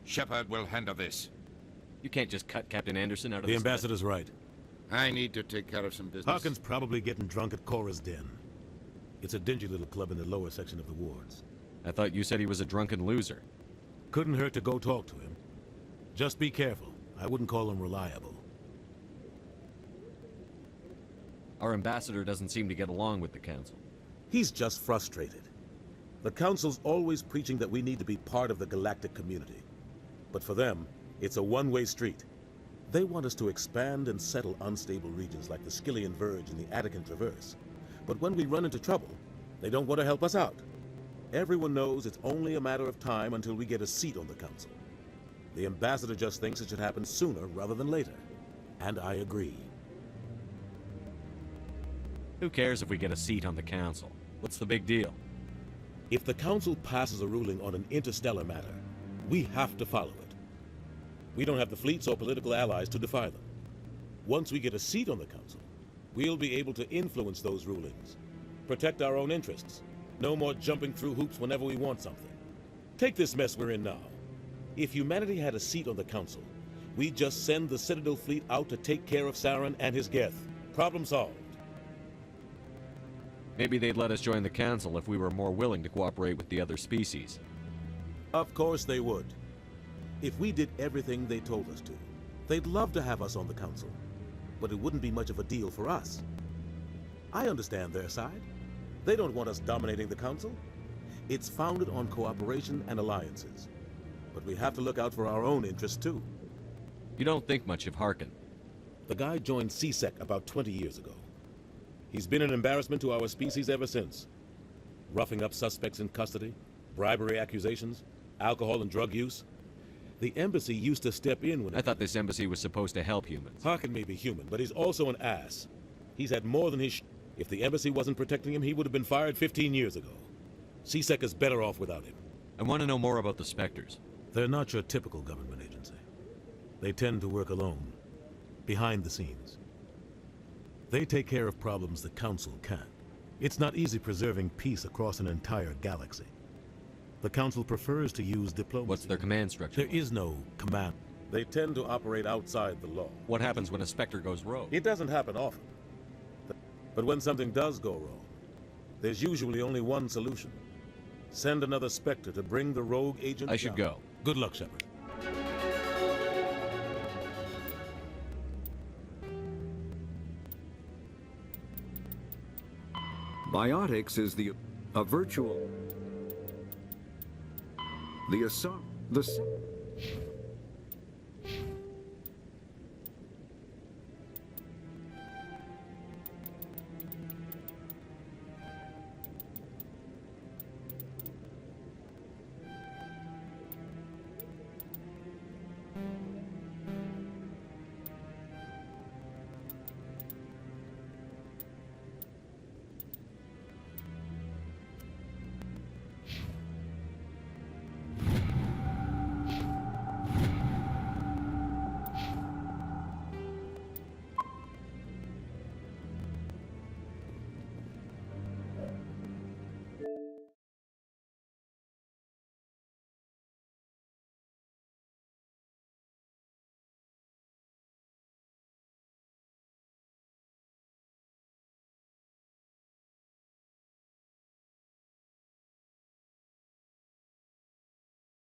Shepard will handle this. You can't just cut Captain Anderson out of the ambassador's right. I need to take care of some business. Harkin's probably getting drunk at Cora's Den. It's a dingy little club in the lower section of the wards. I thought you said he was a drunken loser. Couldn't hurt to go talk to him. Just be careful. I wouldn't call him reliable. Our ambassador doesn't seem to get along with the Council. He's just frustrated. The Council's always preaching that we need to be part of the galactic community. But for them, it's a one-way street. They want us to expand and settle unstable regions like the Skillian Verge and the Attican Traverse. But when we run into trouble, they don't want to help us out. Everyone knows it's only a matter of time until we get a seat on the Council. The ambassador just thinks it should happen sooner rather than later. And I agree. Who cares if we get a seat on the Council? What's the big deal? If the Council passes a ruling on an interstellar matter, we have to follow it. We don't have the fleets or political allies to defy them. Once we get a seat on the Council, we'll be able to influence those rulings, protect our own interests, no more jumping through hoops whenever we want something. Take this mess we're in now. If humanity had a seat on the Council, we'd just send the Citadel fleet out to take care of Saren and his Geth. Problem solved. Maybe they'd let us join the Council if we were more willing to cooperate with the other species. Of course they would. If we did everything they told us to, they'd love to have us on the Council. But it wouldn't be much of a deal for us. I understand their side. They don't want us dominating the Council. It's founded on cooperation and alliances. But we have to look out for our own interests too. You don't think much of Harkin. The guy joined CSEC about 20 years ago. He's been an embarrassment to our species ever since. Roughing up suspects in custody, bribery accusations, alcohol and drug use. The embassy used to step in when... I thought this embassy was supposed to help humans. Harkin may be human, but he's also an ass. He's had more than his If the embassy wasn't protecting him, he would have been fired 15 years ago. CSEC is better off without him. I want to know more about the Spectres. They're not your typical government agency. They tend to work alone, behind the scenes. They take care of problems the Council can't. It's not easy preserving peace across an entire galaxy. The Council prefers to use diplomacy. What's their command structure? There is no command. They tend to operate outside the law. What happens when a Spectre goes rogue? It doesn't happen often. But when something does go wrong, there's usually only one solution. Send another Spectre to bring the rogue agent I should down. go. Good luck, Shepard. Biotics is a virtual... The